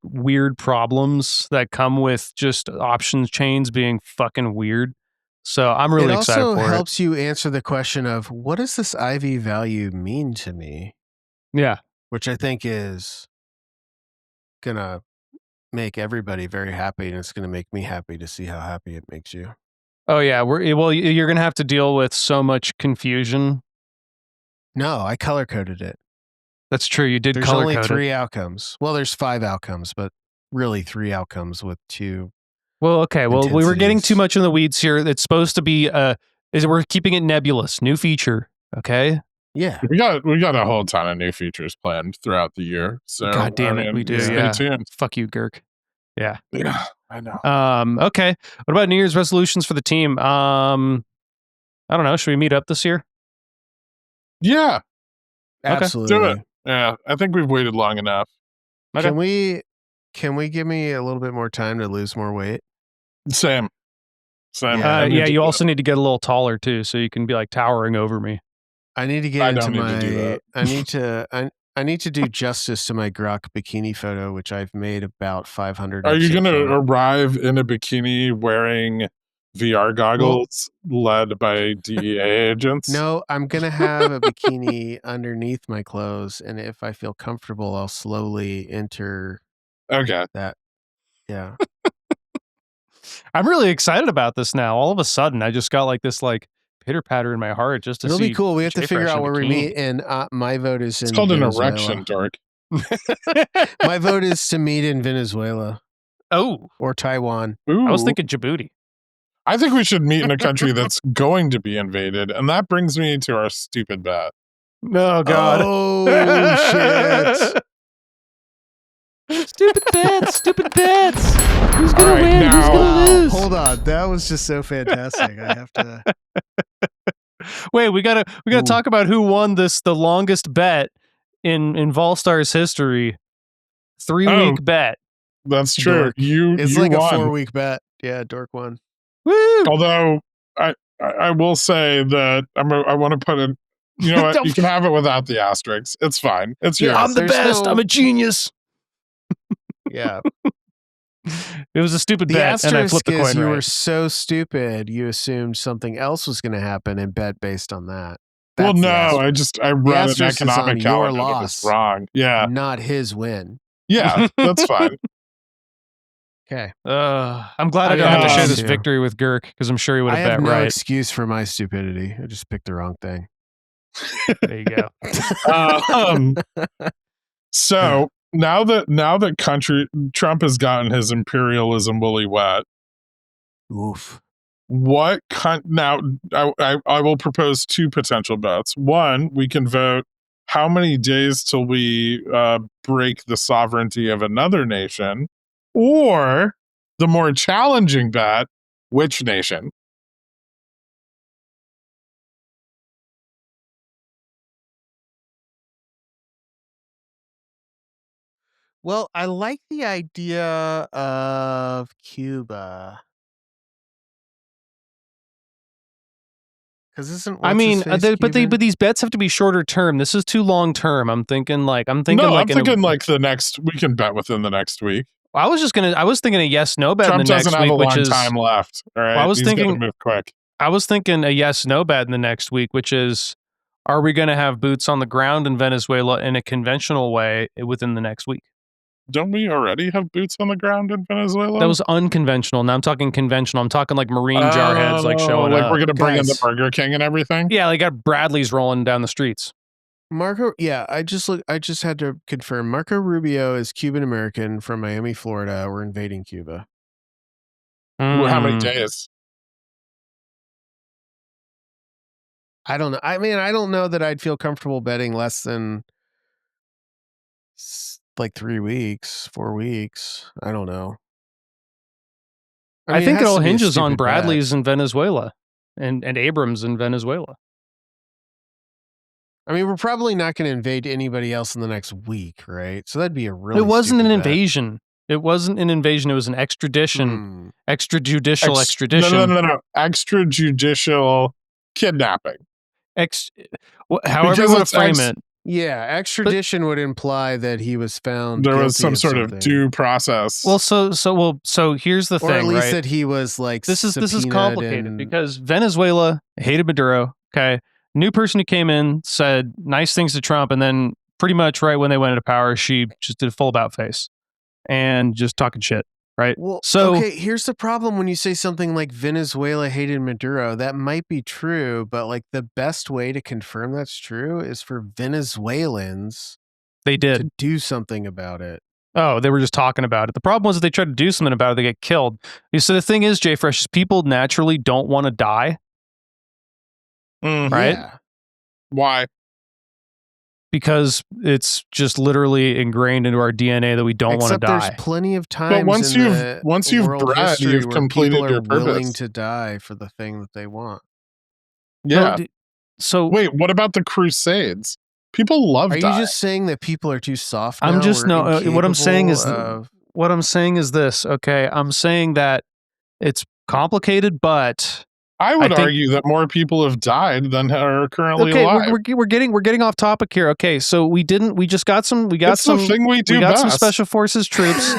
weird problems that come with just options chains being fucking weird. So I'm really excited for it. It also helps you answer the question of, what does this IV value mean to me? Yeah. Which I think is gonna make everybody very happy, and it's gonna make me happy to see how happy it makes you. Oh yeah, you're gonna have to deal with so much confusion. No, I color coded it. That's true. You did. There's color only code 3 outcomes. Well, there's 5 outcomes, but really 3 outcomes with 2. Well, okay. Well, we were getting too much in the weeds here. It's supposed to be we're keeping it nebulous. New feature. Okay. Yeah. We got a whole ton of new features planned throughout the year. So God damn it, we do. Stay tuned. Fuck you, Girk. Yeah. Yeah, I know. Okay. What about New Year's resolutions for the team? I don't know. Should we meet up this year? Yeah. Absolutely. Do it. Yeah, I think we've waited long enough. Okay. Can we give me a little bit more time to lose more weight? Same. Yeah, you also need to get a little taller too, so you can be like towering over me. I need to get into my. I need to do justice to my Grok bikini photo, which I've made about 500. Are you going to arrive in a bikini wearing VR goggles led by DEA agents? No, I'm going to have a bikini underneath my clothes, and if I feel comfortable, I'll slowly enter that. Yeah. I'm really excited about this now. All of a sudden, I just got like this like pitter patter in my heart just to see. It'll be cool. We have to figure out where we meet, and my vote is in. It's called Venezuela. an erection, Dork. My vote is to meet in Venezuela. Oh, or Taiwan. Ooh. I was thinking Djibouti. I think we should meet in a country that's going to be invaded, and that brings me to our stupid bet. Oh God! Oh shit! Stupid bets. Stupid bets. Who's All gonna right, win? Who's now- gonna Wow, lose? hold on. That was just so fantastic. I have to. Wait, we gotta Ooh. talk about who won the longest bet in Volstar's history. 3-week bet. That's true. Dork. You It's you like won. a 4-week bet. Yeah, Dork won. Woo! Although I will say that I want to put in. You know what? You can have it without the asterisks. It's fine. It's Yeah, yours. I'm the there's best. no- I'm a genius. Yeah. It was a stupid The bet, and I flipped asterisk the is coin you right. were so stupid, you assumed something else was going to happen and bet based on that. Well, That's the no, asterisk. I read an asterisk is on economic your calendar that was loss. wrong. Yeah, Not his win. yeah, that's fine. Okay. I'm glad I I don't have to share mean, this too. victory with Girk because I'm sure he would I have have bet no right. excuse for my stupidity. I just picked the wrong thing. There you go. So now that Trump has gotten his imperialism woolly wet, Oof. now I will propose two potential bets. One, we can vote how many days till we break the sovereignty of another nation, or the more challenging bet, which nation? Well, I like the idea of Cuba. Because isn't I what's his mean, face Cuban? but these bets have to be shorter term. This is too long term. I'm thinking like I'm in a- thinking like the next. We can bet within the next week. I was thinking a yes no bet Trump in the doesn't next have week, a which long is time left. All right, I was he's got to thinking- move quick. I was thinking a yes no bet in the next week, which is, are we going to have boots on the ground in Venezuela in a conventional way within the next week? Don't we already have boots on the ground in Venezuela? That was unconventional. Now I'm talking conventional. I'm talking like Marine jarheads like showing like up. we're gonna bring in the Guys. Burger King and everything. Yeah, they got Bradleys rolling down the streets. Marco, yeah, I just had to confirm. Marco Rubio is Cuban American from Miami, Florida. We're invading Cuba. Well, how many Mm. days? I don't know. I mean, I don't know that I'd feel comfortable betting less than like 3 weeks, 4 weeks. I don't know. I mean, think it has all to be a hinges on stupid bet. Bradleys in Venezuela and Abrams in Venezuela. I mean, we're probably not going to invade anybody else in the next week, right? So that'd be a really. It wasn't an stupid bet. invasion. It wasn't an invasion. It was an extradition, extrajudicial extradition. No. Extrajudicial kidnapping. However you want to frame it. Yeah, extradition would imply that he was found. There was guilty some of sort something. of due process. Well, so here's the thing, or at least right? that he was like. This is subpoenaed complicated and- because Venezuela hated Maduro. Okay, new person who came in said nice things to Trump, and then pretty much right when they went into power, she just did a full about face and just talking shit. Right. Well, so okay, here's the problem when you say something like Venezuela hated Maduro. That might be true, but like the best way to confirm that's true is for Venezuelans they did. to do something about it. Oh, they were just talking about it. The problem was that they tried to do something about it, they get killed. So the thing is, Jay Fresh, is people naturally don't want to die, right? Yeah. Why? Because it's just literally ingrained into our DNA that we don't want to Except there's die. plenty of times once in you've- the once you've world bred, history you've where completed people are your willing purpose. to die for the thing that they want. Yeah. So wait, what about the Crusades? People love Are you dying. just saying that people are too soft I'm now? just or what I'm saying is incapable of- what I'm saying is this. Okay, I'm saying that it's complicated, but I would I think- argue that more people have died than are currently okay, alive. we're getting off topic here. Okay, so we just got some It's the thing we do got some best. special forces troops.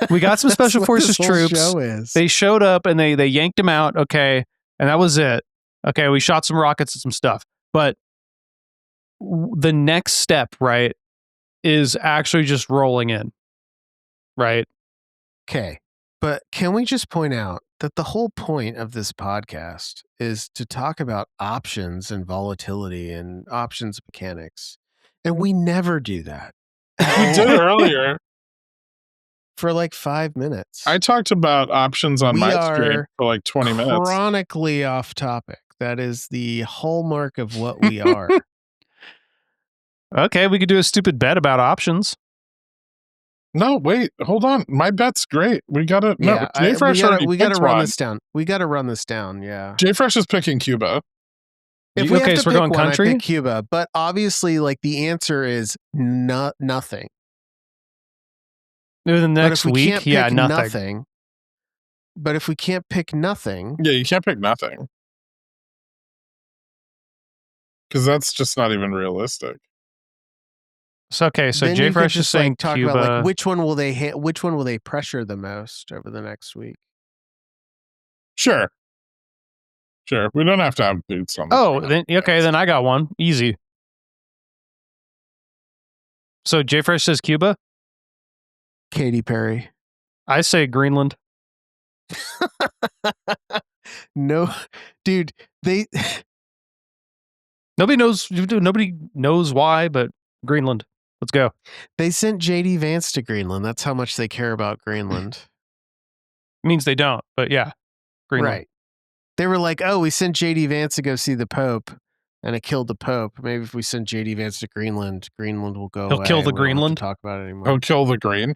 We got some special That's what forces this whole troops. show is. They showed up and they yanked him out. Okay, and that was it. Okay, we shot some rockets and some stuff, but the next step, right, is actually just rolling in, right? Okay. But can we just point out that the whole point of this podcast is to talk about options and volatility and options mechanics. And we never do that. We did earlier. For like 5 minutes. I talked about options on We my stream are for like 20 minutes. Chronically off topic. That is the hallmark of what we are. Okay, we could do a stupid bet about options. No, wait, hold on. My bet's great. We gotta Yeah, we gotta run one. this down. We gotta run this down. Yeah. JFresh is picking Cuba. If we have to so we're pick going one, country? I pick Cuba. But obviously, like the answer is nothing. The But next if we week, can't yeah, pick nothing. But if we can't pick nothing, Yeah, you can't pick nothing. Because that's just not even realistic. So okay, so then you could JFresh is just saying like talk Cuba. about like which one will they pressure the most over the next week. Sure. We don't have to have boots on the Oh, ground. then I got one. Easy. So JFresh says Cuba. Katy Perry. I say Greenland. No, dude, Nobody knows why, but Greenland. Let's go. they sent JD Vance to Greenland. That's how much they care about Greenland. Means they don't, but yeah, Greenland. Right. They were like, oh, we sent JD Vance to go see the Pope and it killed the Pope. Maybe if we send JD Vance to Greenland, Greenland will go He'll away. kill the and we don't have to Greenland? talk about it anymore. He'll kill the green.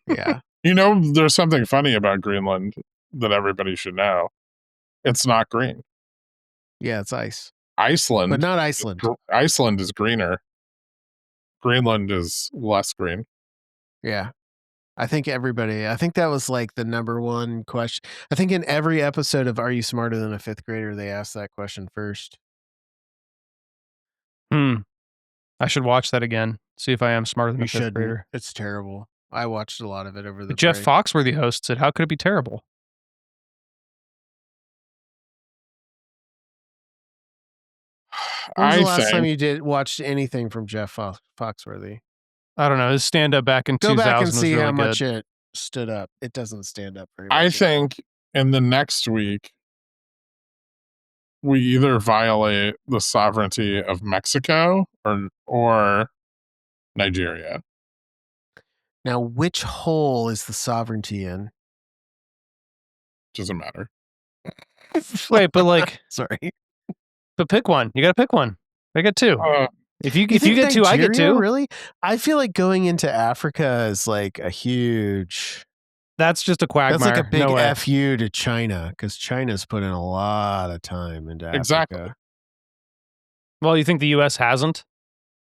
Yeah. You know, there's something funny about Greenland that everybody should know. It's not green. Yeah, it's ice. Iceland. But not Iceland. Iceland is greener. Greenland is less green. Yeah. I think that was like the number one question. I think in every episode of Are You Smarter Than a Fifth Grader, they asked that question first. I should watch that again. See if I am smarter than a fifth grader. It's terrible. I watched a lot of it over the Jeff break. Foxworthy hosts it. How could it be terrible? When was the last time you watched anything from Jeff Foxworthy? I don't know. His stand-up back in 2000 Go back and was see really how good. much it stood up. It doesn't stand up very much. I think in the next week, we either violate the sovereignty of Mexico or Nigeria. Now, which hole is the sovereignty in? Doesn't matter. Wait, but like, sorry, but pick one. You got to pick one. I get two. If you get Nigeria, two, I get two. Really? I feel like going into Africa is like a huge. That's just a quagmire. That's like a big no FU to China because China's put in a lot of time into Exactly. Africa. Well, you think the U.S. hasn't?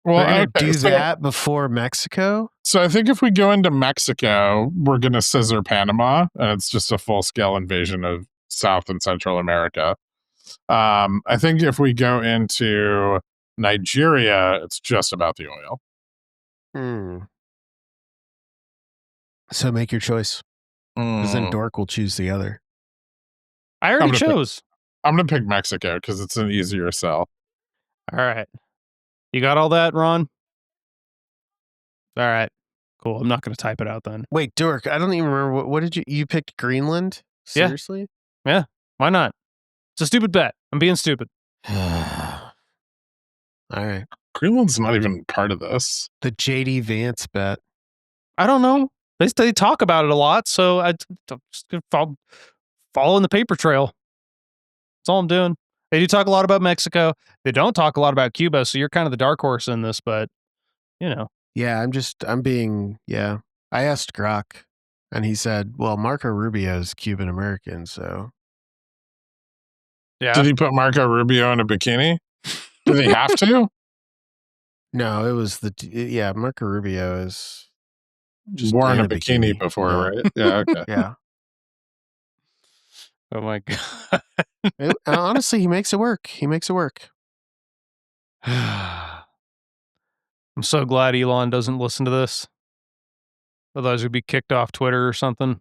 Well, they're going to do that before Mexico? So I think if we go into Mexico, we're going to scissor Panama, and it's just a full-scale invasion of South and Central America. I think if we go into Nigeria, it's just about the oil. So make your choice. Because then Dork will choose the other. I already chose. I'm going to pick Mexico because it's an easier sell. All right. You got all that, Ron? All right. Cool. I'm not going to type it out then. Wait, Dork, I don't even remember. What did you picked Greenland? Seriously? Yeah. Why not? It's a stupid bet. I'm being stupid. All right. Greenland's not even part of this. The JD Vance bet. I don't know. They talk about it a lot, so I just follow in the paper trail. That's all I'm doing. They do talk a lot about Mexico. They don't talk a lot about Cuba, so you're kind of the dark horse in this, but, you know. Yeah, I asked Grok, and he said, well, Marco Rubio is Cuban-American, so. Yeah. Did he put Marco Rubio in a bikini? Do they have to? No, it was Marco Rubio is just worn a bikini before, right? Yeah, okay. Yeah. Oh my God. Honestly, he makes it work. I'm so glad Elon doesn't listen to this. Otherwise, we'd be kicked off Twitter or something.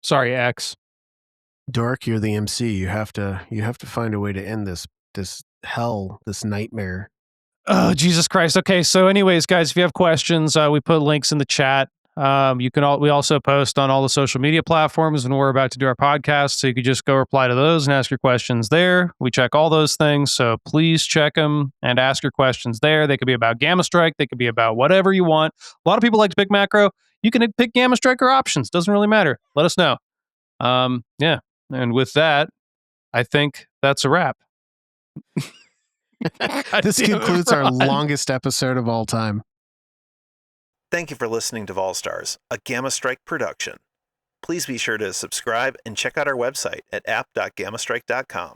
Sorry, X. Dork, you're the MC. You have to find a way to end this hell, this nightmare. Oh, Jesus Christ. Okay, so anyways, guys, if you have questions, we put links in the chat. We also post on all the social media platforms when we're about to do our podcast, so you could just go reply to those and ask your questions there. We check all those things, so please check them and ask your questions there. They could be about GammaStrike. They could be about whatever you want. A lot of people like to pick macro. You can pick GammaStrike or options. Doesn't really matter. Let us know. Yeah. And with that, I think that's a wrap. This concludes our longest episode of all time. Thank you for listening to VolStars, a GammaStrike production. Please be sure to subscribe and check out our website at app.gammastrike.com.